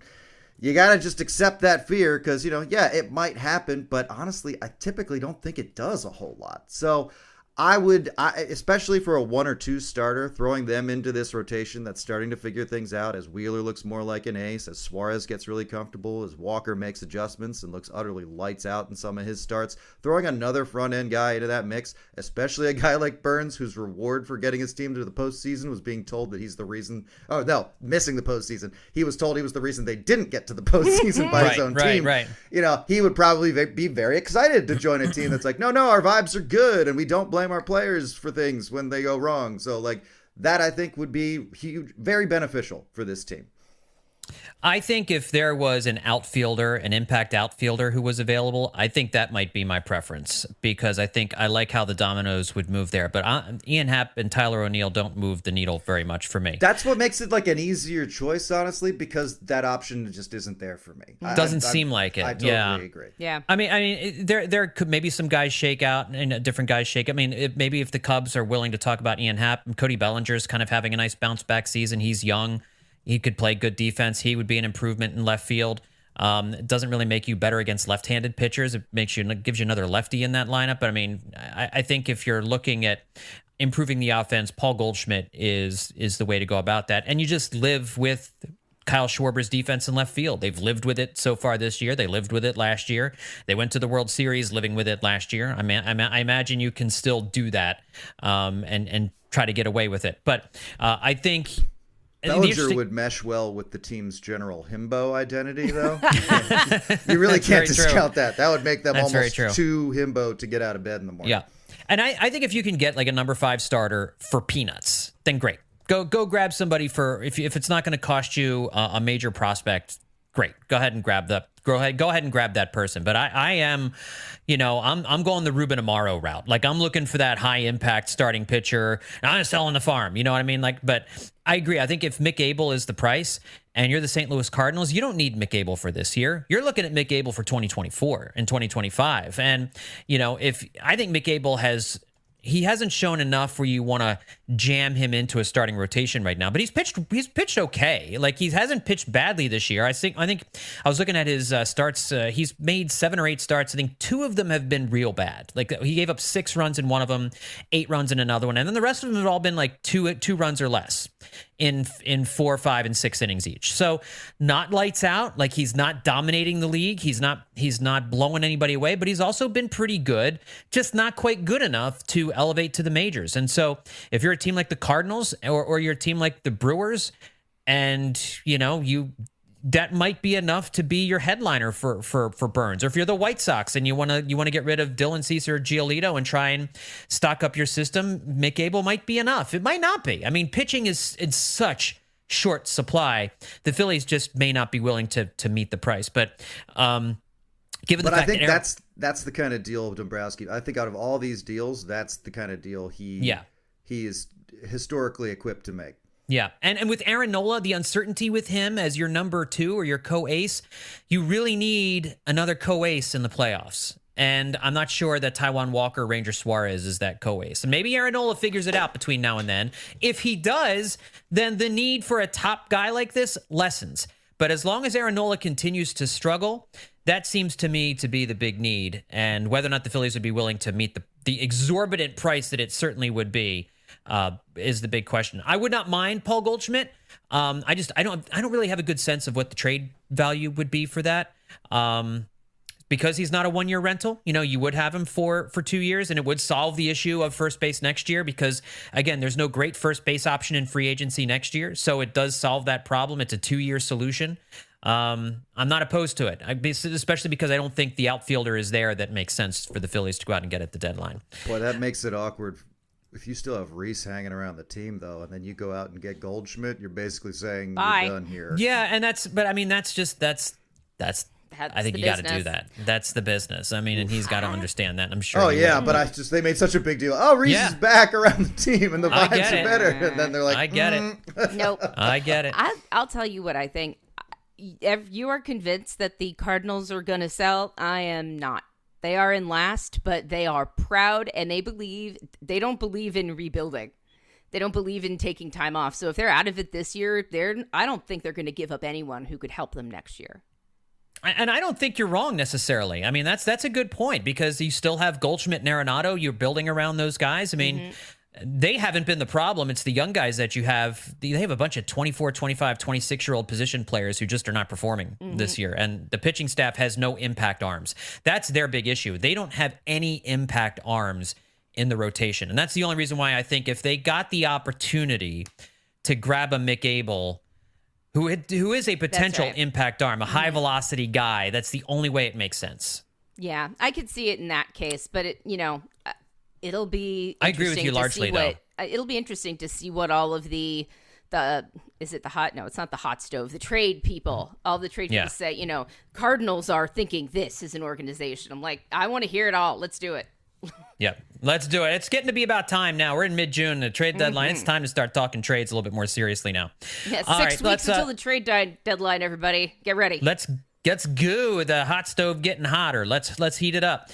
accept that fear because, it might happen. But honestly, I typically don't think it does a whole lot. So I especially for a 1 or 2 starter, throwing them into this rotation that's starting to figure things out as Wheeler looks more like an ace, as Suarez gets really comfortable, as Walker makes adjustments and looks utterly lights out in some of his starts, throwing another front-end guy into that mix, especially a guy like Burns, whose reward for getting his team to the postseason was being told that he's the reason – missing the postseason. He was told he was the reason they didn't get to the postseason by his own team. Right. He would probably be very excited to join a team that's like, no, our vibes are good and we don't blame our players for things when they go wrong. So that I think would be huge, very beneficial for this team. I think if there was an impact outfielder who was available, I think that might be my preference because I think I like how the dominoes would move there. But Ian Happ and Tyler O'Neill don't move the needle very much for me. That's what makes it like an easier choice, honestly, because that option just isn't there for me. Doesn't seem like it. I totally agree. Yeah. I mean, there could maybe some guys shake out and different guys shake. I mean, maybe if the Cubs are willing to talk about Ian Happ, Cody Bellinger's kind of having a nice bounce back season. He's young. He could play good defense. He would be an improvement in left field. It doesn't really make you better against left-handed pitchers. It gives you another lefty in that lineup. But I mean, I think if you're looking at improving the offense, Paul Goldschmidt is the way to go about that. And you just live with Kyle Schwarber's defense in left field. They've lived with it so far this year. They lived with it last year. They went to the World Series living with it last year. I mean, I imagine you can still do that and try to get away with it. But I think Bellinger would mesh well with the team's general himbo identity, though. You really can't discount that. That would make them almost too himbo to get out of bed in the morning. Yeah. And I think if you can get like a number 5 starter for peanuts, then great. Go grab somebody for if it's not going to cost you a major prospect. Great. Go ahead and grab that. Go ahead and grab that person. But I am, I'm going the Ruben Amaro route. Like I'm looking for that high impact starting pitcher. I'm selling the farm. You know what I mean? But I agree. I think if Mick Abel is the price and you're the St. Louis Cardinals, you don't need Mick Abel for this year. You're looking at Mick Abel for 2024 and 2025. And, if I think Mick Abel he hasn't shown enough where you want to jam him into a starting rotation right now, but he's pitched okay. Like he hasn't pitched badly this year. I think I was looking at his starts. He's made 7 or 8 starts. I think 2 of them have been real bad. Like he gave up 6 runs in one of them, 8 runs in another one. And then the rest of them have all been like 2 runs or less in 4, 5, and 6 innings each. So not lights out. Like he's not dominating the league. He's not blowing anybody away, but he's also been pretty good, just not quite good enough to elevate to the majors. And so if you're a team like the Cardinals or you're a team like the Brewers and that might be enough to be your headliner for Burns. Or if you're the White Sox and you want to get rid of Dylan Cease or Giolito and try and stock up your system, Mick Abel might be enough. It might not be. I mean, pitching is in such short supply. The Phillies just may not be willing to meet the price. But given the fact I think that's the kind of deal of Dombrowski. I think out of all these deals, that's the kind of deal he is historically equipped to make. Yeah, and with Aaron Nola, the uncertainty with him as your number 2 or your co-ace, you really need another co-ace in the playoffs. And I'm not sure that Taijuan Walker, Ranger Suarez is that co-ace. And maybe Aaron Nola figures it out between now and then. If he does, then the need for a top guy like this lessens. But as long as Aaron Nola continues to struggle, that seems to me to be the big need. And whether or not the Phillies would be willing to meet the exorbitant price that it certainly would be is the big question. I would not mind Paul Goldschmidt. I don't really have a good sense of what the trade value would be for that. Because he's not a 1-year rental, you would have him for 2 years, and it would solve the issue of first base next year because, again, there's no great first base option in free agency next year. So it does solve that problem. It's a 2-year solution. I'm not opposed to it, especially because I don't think the outfielder is there that makes sense for the Phillies to go out and get at the deadline. Boy, that makes it awkward. If you still have Reese hanging around the team, though, and then you go out and get Goldschmidt, you're basically saying bye. You're done here. Yeah, and that's I think you got to do that. That's the business. I mean, and he's got to understand that. I'm sure. Oh yeah, but they made such a big deal. Oh, Reese is back around the team, and the vibes are better. And then they're like, I get it. Nope. I get it. I'll tell you what I think. If you are convinced that the Cardinals are going to sell, I am not. They are in last, but they are proud, and they don't believe in rebuilding. They don't believe in taking time off. So if they're out of it this year, I don't think they're going to give up anyone who could help them next year. And I don't think you're wrong necessarily. I mean, that's a good point because you still have Goldschmidt and Arenado. You're building around those guys. I mean, they haven't been the problem. It's the young guys that you have. They have a bunch of 24, 25, 26-year-old position players who just are not performing this year. And the pitching staff has no impact arms. That's their big issue. They don't have any impact arms in the rotation. And that's the only reason why I think if they got the opportunity to grab a Mick Abel, who is a potential impact arm, a high-velocity guy, that's the only way it makes sense. Yeah, I could see it in that case. But, it'll be I agree with you largely, though. It'll be interesting to see what all of the is it the hot? No, it's not the hot stove. The trade people, all the trade people say, Cardinals are thinking this is an organization. I'm like, I want to hear it all. Let's do it. Yeah, let's do it. It's getting to be about time now. We're in mid-June, the trade deadline. It's time to start talking trades a little bit more seriously now. Yeah, 6 weeks until the trade deadline, everybody. Get ready. Let's go. The hot stove getting hotter. Let's heat it up.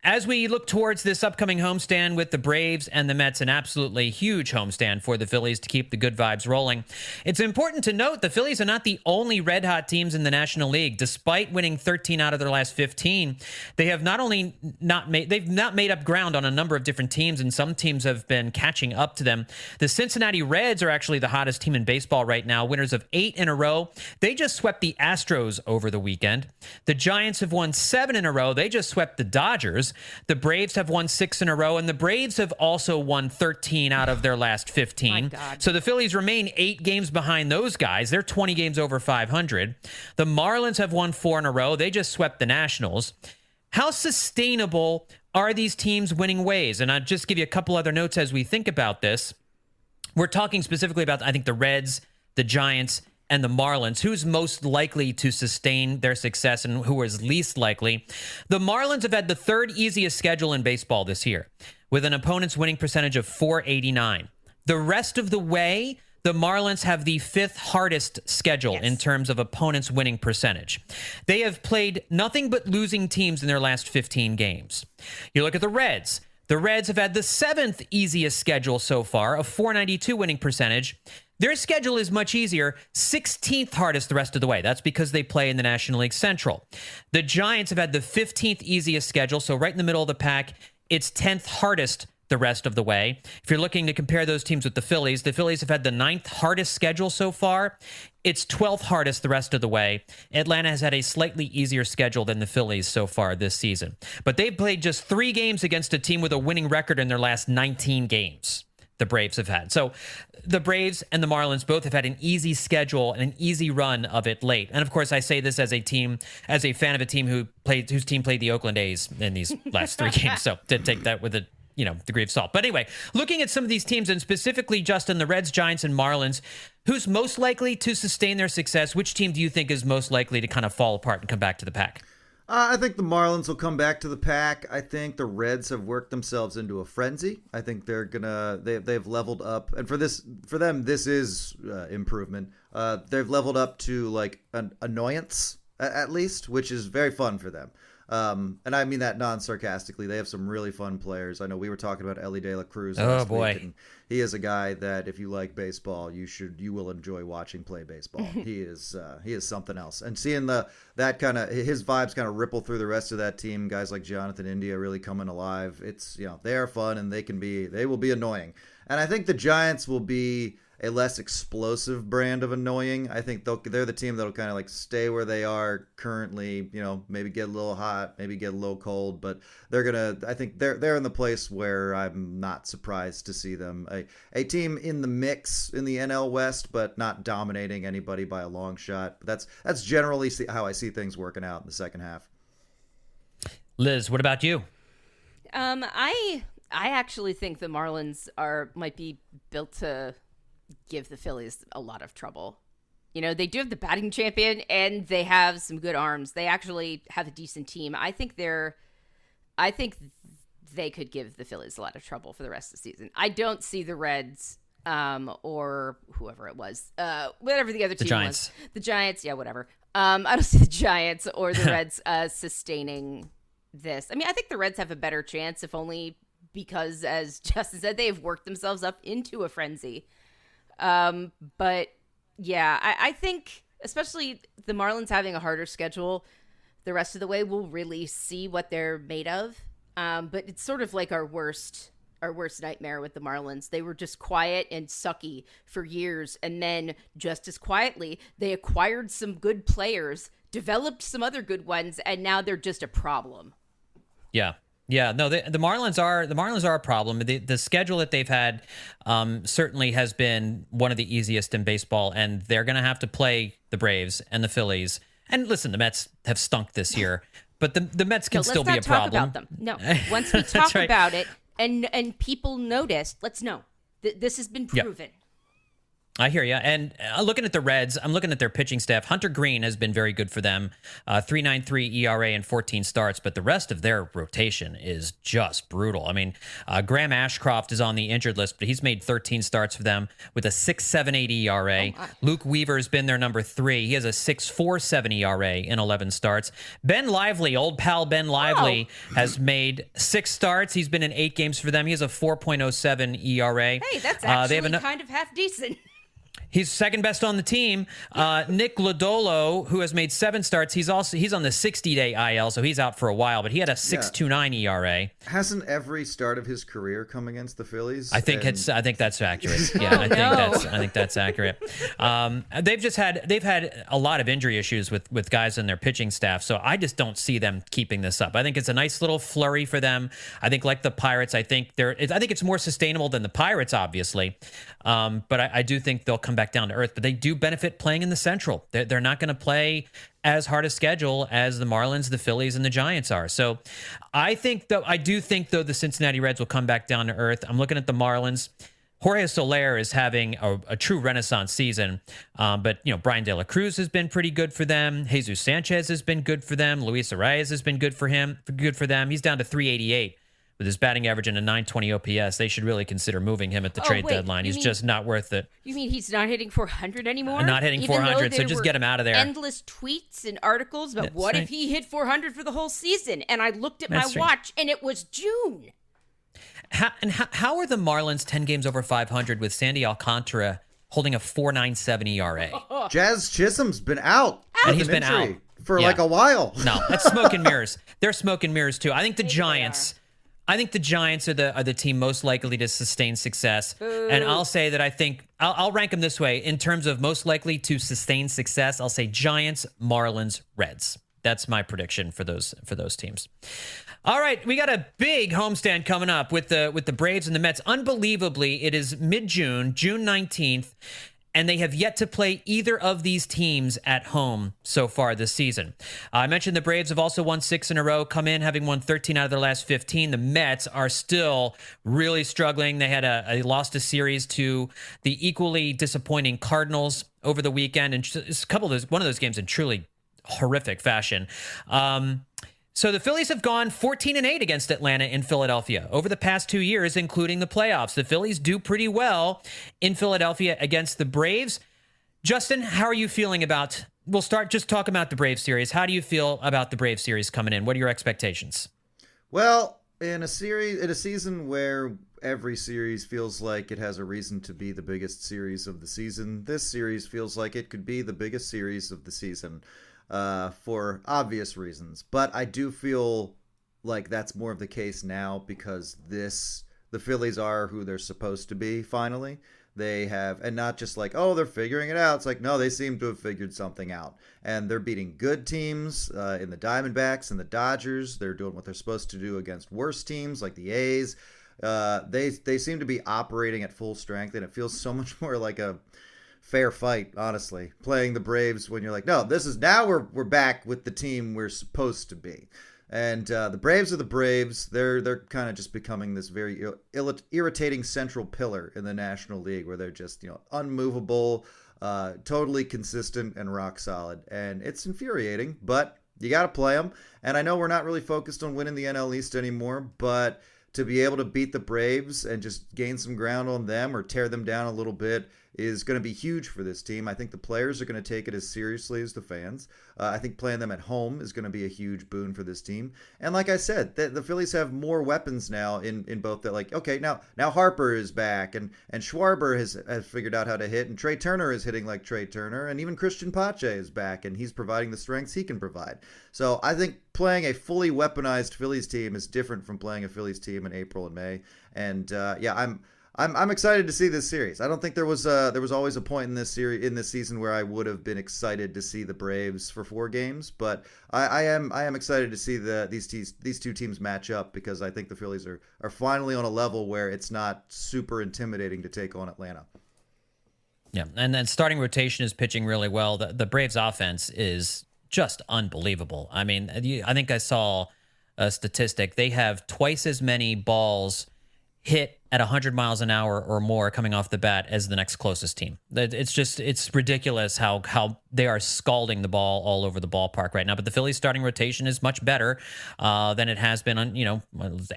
As we look towards this upcoming homestand with the Braves and the Mets, an absolutely huge homestand for the Phillies to keep the good vibes rolling. It's important to note the Phillies are not the only red-hot teams in the National League. Despite winning 13 out of their last 15, they have not made up ground on a number of different teams, and some teams have been catching up to them. The Cincinnati Reds are actually the hottest team in baseball right now, winners of 8 in a row. They just swept the Astros over the weekend. The Giants have won 7 in a row. They just swept the Dodgers. The Braves have won 6 in a row, and the Braves have also won 13 out of their last 15. So the Phillies remain 8 games behind those guys. They're 20 games over 500. The Marlins have won 4 in a row. They just swept the Nationals. How sustainable are these teams winning ways? And I'll just give you a couple other notes as we think about this. We're talking specifically about, I think, the Reds, the Giants, and the Marlins. Who's most likely to sustain their success and who is least likely? The Marlins have had the 3rd easiest schedule in baseball this year, with an opponent's winning percentage of .489. The rest of the way, the Marlins have the 5th hardest schedule in terms of opponents' winning percentage. They have played nothing but losing teams in their last 15 games. You look at the Reds. The Reds have had the 7th easiest schedule so far, a .492 winning percentage. Their schedule is much easier, 16th hardest the rest of the way. That's because they play in the National League Central. The Giants have had the 15th easiest schedule, so right in the middle of the pack. It's 10th hardest the rest of the way. If you're looking to compare those teams with the Phillies have had the 9th hardest schedule so far. It's 12th hardest the rest of the way. Atlanta has had a slightly easier schedule than the Phillies so far this season. But they've played just 3 games against a team with a winning record in their last 19 games. The Braves have had. So the Braves and the Marlins both have had an easy schedule and an easy run of it late. And of course, I say this as a fan of a team whose team played the Oakland A's in these last 3 games. So to take that with a degree of salt. But anyway, looking at some of these teams, and specifically, Justin, the Reds, Giants, and Marlins, who's most likely to sustain their success? Which team do you think is most likely to kind of fall apart and come back to the pack? I think the Marlins will come back to the pack. I think the Reds have worked themselves into a frenzy. I think they've leveled up, and for them this is improvement. They've leveled up to like an annoyance at least, which is very fun for them. And I mean that non-sarcastically. They have some really fun players. I know we were talking about Ellie De La Cruz last week, and he is a guy that if you like baseball, you will enjoy watching play baseball. He is something else. And seeing that kind of his vibes kind of ripple through the rest of that team, guys like Jonathan India really coming alive. It's they are fun and they will be annoying. And I think the Giants will be a less explosive brand of annoying. I think they're the team that'll kind of like stay where they are currently, maybe get a little hot, maybe get a little cold, but I think they're in the place where I'm not surprised to see them. A team in the mix in the NL West, but not dominating anybody by a long shot. But that's generally how I see things working out in the second half. Liz, what about you? I actually think the Marlins might be built to give the Phillies a lot of trouble. They do have the batting champion, and they have some good arms. They actually have a decent team. I think they could give the Phillies a lot of trouble for the rest of the season. I don't see the Reds or whoever it was, whatever the other team Giants. was. The Giants, yeah, whatever. I don't see the Giants or the Reds sustaining this. I mean, I think the Reds have a better chance, if only because, as Justin said, they have worked themselves up into a frenzy. But yeah, I think especially the Marlins having a harder schedule the rest of the way, we'll really see what they're made of. But it's sort of like our worst nightmare with the Marlins. They were just quiet and sucky for years, and then just as quietly, they acquired some good players, developed some other good ones, and now they're just a problem. Yeah. Yeah, no, the Marlins are a problem. The schedule that they've had certainly has been one of the easiest in baseball, and they're going to have to play the Braves and the Phillies. And listen, the Mets have stunk this year, but the Mets can still be a problem. Let's not talk about them. No, once we talk right. about it and people notice, let's know this has been proven. Yep. I hear you. And looking at the Reds, I'm looking at their pitching staff. Hunter Green has been very good for them. 3.93 ERA and 14 starts, but the rest of their rotation is just brutal. I mean, Graham Ashcroft is on the injured list, but he's made 13 starts for them with a 6.78 ERA. Luke Weaver's been their number 3. He has a 6.47 ERA in 11 starts. Ben Lively, old pal Ben Lively, has made 6 starts. He's been in 8 games for them. He has a 4.07 ERA. Hey, that's actually kind of half decent. He's second best on the team. Nick Lodolo, who has made 7 starts, he's on the 60-day IL, so he's out for a while. But he had a 6.29 ERA. Hasn't every start of his career come against the Phillies? I think that's accurate. Yeah, I think that's accurate. They've had a lot of injury issues with guys in their pitching staff, so I just don't see them keeping this up. I think it's a nice little flurry for them. I think like the Pirates, I think it's more sustainable than the Pirates, obviously. But I do think they'll come back down to earth, but they do benefit playing in the Central. They're not going to play as hard a schedule as the Marlins, the Phillies, and the Giants are. So I do think the Cincinnati Reds will come back down to earth. I'm looking at the Marlins. Jorge Soler is having a true renaissance season, but Brian De La Cruz has been pretty good for them. Jesus Sanchez has been good for them. Luis Arias has been good for them. He's down to 388. With his batting average and a 920 OPS, they should really consider moving him at the trade deadline. He's just not worth it. You mean he's not hitting 400 anymore? Not hitting 400, so just get him out of there. Endless tweets and articles about what if he hit 400 for the whole season? And I looked at my watch, and it was June. How are the Marlins 10 games over 500 with Sandy Alcantara holding a 4.97 ERA? Jazz Chisholm's been out. And he's been out for like a while. No, that's smoke and mirrors. They're smoke and mirrors, too. I think the Giants are the team most likely to sustain success. Boo. And I'll say that I think I'll rank them this way in terms of most likely to sustain success. I'll say Giants, Marlins, Reds. That's my prediction for those teams. All right, we got a big homestand coming up with the Braves and the Mets. Unbelievably, it is mid-June, June 19th. And they have yet to play either of these teams at home so far this season. I mentioned the Braves have also won 6 in a row, come in having won 13 out of their last 15. The Mets are still really struggling. They had a lost a series to the equally disappointing Cardinals over the weekend, and one of those games in truly horrific fashion. So the Phillies have gone 14-8 against Atlanta in Philadelphia over the past 2 years, including the playoffs. The Phillies do pretty well in Philadelphia against the Braves. Justin, how are you feeling about? We'll start just talking about the Braves series. How do you feel about the Braves series coming in? What are your expectations? Well, in a season where every series feels like it has a reason to be the biggest series of the season, this series feels like it could be the biggest series of the season. For obvious reasons, but I do feel like that's more of the case now because the Phillies are who they're supposed to be. Finally, they have, and not just like, oh, they're figuring it out. It's like, no, they seem to have figured something out, and they're beating good teams in the Diamondbacks and the Dodgers. They're doing what they're supposed to do against worse teams like the A's. They seem to be operating at full strength, and it feels so much more like a fair fight, honestly, playing the Braves when you're like, no, we're back with the team we're supposed to be. And the Braves are the Braves. They're kind of just becoming this very irritating central pillar in the National League where they're just, unmovable. totally consistent and rock solid. And it's infuriating, but you got to play them. And I know we're not really focused on winning the NL East anymore, but to be able to beat the Braves and just gain some ground on them or tear them down a little bit is going to be huge for this team. I think the players are going to take it as seriously as the fans. I think playing them at home is going to be a huge boon for this team. And like I said, the Phillies have more weapons now in both that. Like, okay, now Harper is back, and Schwarber has figured out how to hit, and Trey Turner is hitting like Trey Turner, and even Christian Pache is back, and he's providing the strengths he can provide. So I think playing a fully weaponized Phillies team is different from playing a Phillies team in April and May. And I'm excited to see this series. I don't think there was always a point in this season where I would have been excited to see the Braves for 4 games, but I am excited to see these two teams match up, because I think the Phillies are finally on a level where it's not super intimidating to take on Atlanta. Yeah, and then starting rotation is pitching really well. The Braves offense is just unbelievable. I mean, I think I saw a statistic. They have twice as many balls hit at 100 miles an hour or more coming off the bat as the next closest team. It's ridiculous how they are scalding the ball all over the ballpark right now. But the Phillies starting rotation is much better than it has been.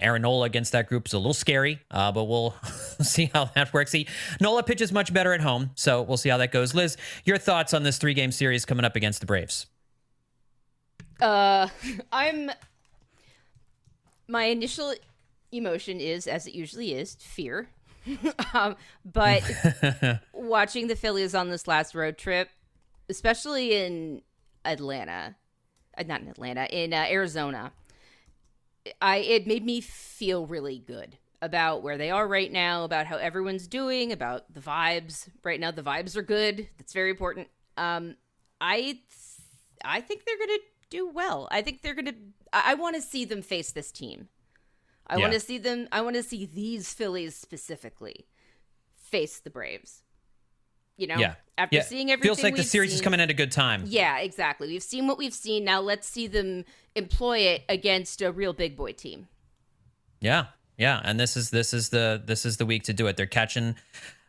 Aaron Nola against that group is a little scary, but we'll see how that works. Nola pitches much better at home, so we'll see how that goes. Liz, your thoughts on this 3-game series coming up against the Braves? My initial emotion is, as it usually is, fear. But watching the Phillies on this last road trip, especially in Arizona, it made me feel really good about where they are right now, about how everyone's doing, about the vibes. Right now, the vibes are good. That's very important. I think they're going to do well. I think they're going to... I want to see them face this team. I want to see these Phillies specifically face the Braves. After seeing everything, feels like the series is coming at a good time. Yeah, exactly. We've seen what we've seen. Now let's see them employ it against a real big boy team. Yeah. And this is the week to do it. They're catching...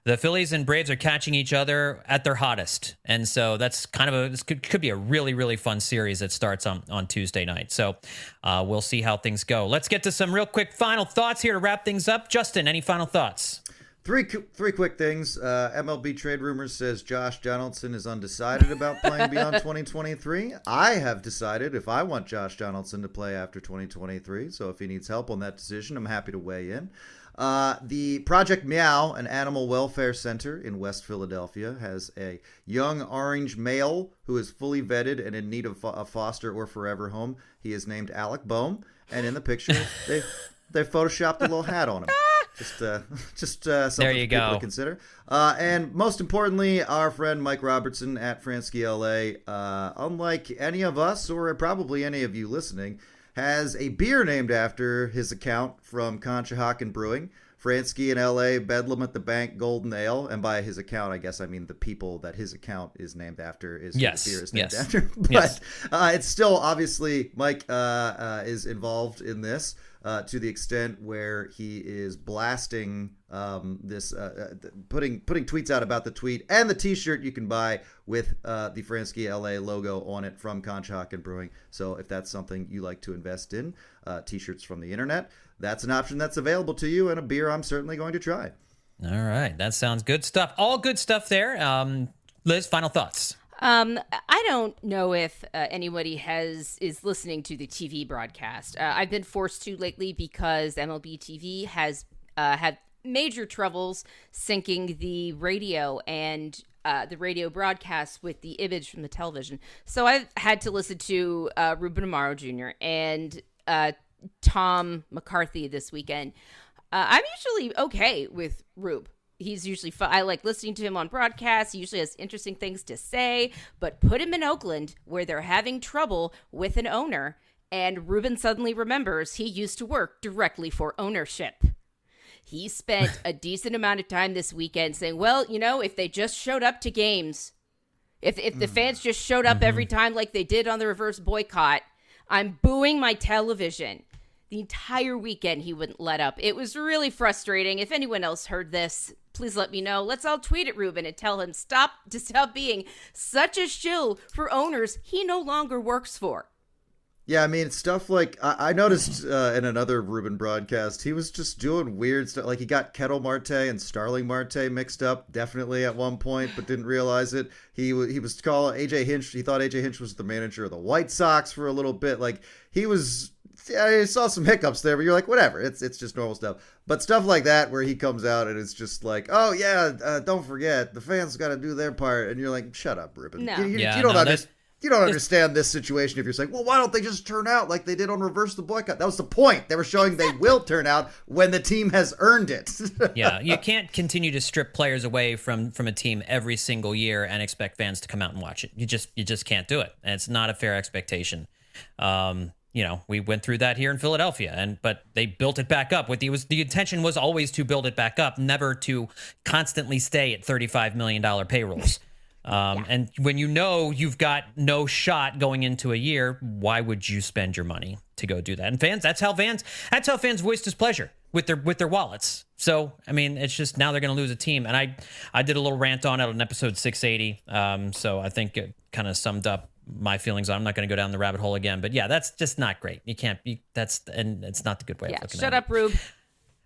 The Phillies and Braves are catching each other at their hottest. And so that's this could be a really, really fun series that starts on Tuesday night. So we'll see how things go. Let's get to some real quick final thoughts here to wrap things up. Justin, any final thoughts? Three quick things. MLB Trade Rumors says Josh Donaldson is undecided about playing beyond 2023. I have decided if I want Josh Donaldson to play after 2023. So if he needs help on that decision, I'm happy to weigh in. The Project Meow, an animal welfare center in West Philadelphia, has a young orange male who is fully vetted and in need of a foster or forever home. He is named Alec Boehm, and in the picture, they photoshopped a little hat on him. Just something for people to consider. And most importantly, our friend Mike Robertson at Fransky LA, unlike any of us or probably any of you listening, has a beer named after his account from Conshohocken Brewing. Fransky in LA, Bedlam at the Bank, Golden Ale. And by his account, I guess I mean the people that his account is named after is who the beer is named after. But it's still, obviously, Mike is involved in this to the extent where he is blasting putting tweets out about the tweet and the t-shirt you can buy with the Fransky LA logo on it from Conshohocken Brewing. So if that's something you like to invest in, t-shirts from the internet, that's an option that's available to you, and a beer I'm certainly going to try. All right. That sounds good stuff. All good stuff there. Liz, final thoughts. I don't know if anybody is listening to the TV broadcast. I've been forced to lately because MLB TV has had major troubles syncing the radio and the radio broadcasts with the image from the television. So I've had to listen to Ruben Amaro Jr. and Tom McCarthy this weekend. I'm usually okay with Rube. He's usually fun. I like listening to him on broadcasts. He usually has interesting things to say, but put him in Oakland where they're having trouble with an owner, and Ruben suddenly remembers he used to work directly for ownership. He spent a decent amount of time this weekend saying, well, if they just showed up to games, if the fans just showed up every time like they did on the reverse boycott, I'm booing my television. The entire weekend he wouldn't let up. It was really frustrating. If anyone else heard this, please let me know. Let's all tweet at Ruben and tell him stop being such a shill for owners he no longer works for. Yeah, I mean, stuff like I noticed in another Ruben broadcast, he was just doing weird stuff. Like he got Kettle Marte and Starling Marte mixed up, definitely at one point, but didn't realize it. He was calling AJ Hinch. He thought AJ Hinch was the manager of the White Sox for a little bit. Like he was. I saw some hiccups there, but you're like, whatever. It's just normal stuff. But stuff like that where he comes out and it's just like, oh yeah, don't forget the fans got to do their part, and you're like, shut up, Ruben. No. You don't understand. You don't understand this situation if you're saying, well, why don't they just turn out like they did on Reverse the Boycott? That was the point. They were showing they will turn out when the team has earned it. Yeah, you can't continue to strip players away from a team every single year and expect fans to come out and watch it. You just can't do it. And it's not a fair expectation. We went through that here in Philadelphia, but they built it back up. The intention was always to build it back up, never to constantly stay at $35 million payrolls. And when you've got no shot going into a year, why would you spend your money to go do that? And fans, that's how fans voiced displeasure with their wallets. So, I mean, it's just now they're going to lose a team. And I did a little rant on it on episode 680. So I think it kind of summed up my feelings. I'm not going to go down the rabbit hole again, but yeah, that's just not great. And it's not the good way of looking at it. Shut up, Rube.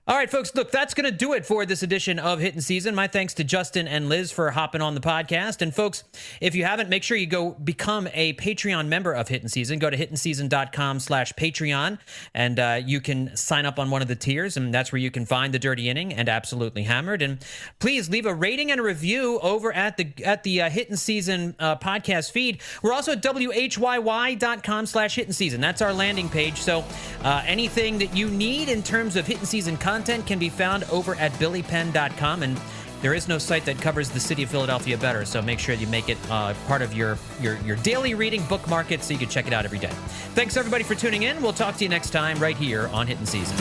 All right, folks, look, that's going to do it for this edition of Hittin' Season. My thanks to Justin and Liz for hopping on the podcast. And folks, if you haven't, make sure you go become a Patreon member of Hittin' Season. Go to hittinseason.com/Patreon, and you can sign up on one of the tiers, and that's where you can find The Dirty Inning and Absolutely Hammered. And please leave a rating and a review over at the Hittin' Season podcast feed. We're also at WHYY.com/Hittin' Season. That's our landing page. So anything that you need in terms of Hittin' Season content can be found over at BillyPenn.com, and there is no site that covers the city of Philadelphia better, so make sure you make it part of your daily reading, bookmark it so you can check it out every day. Thanks everybody for tuning in. We'll talk to you next time right here on Hittin' Season.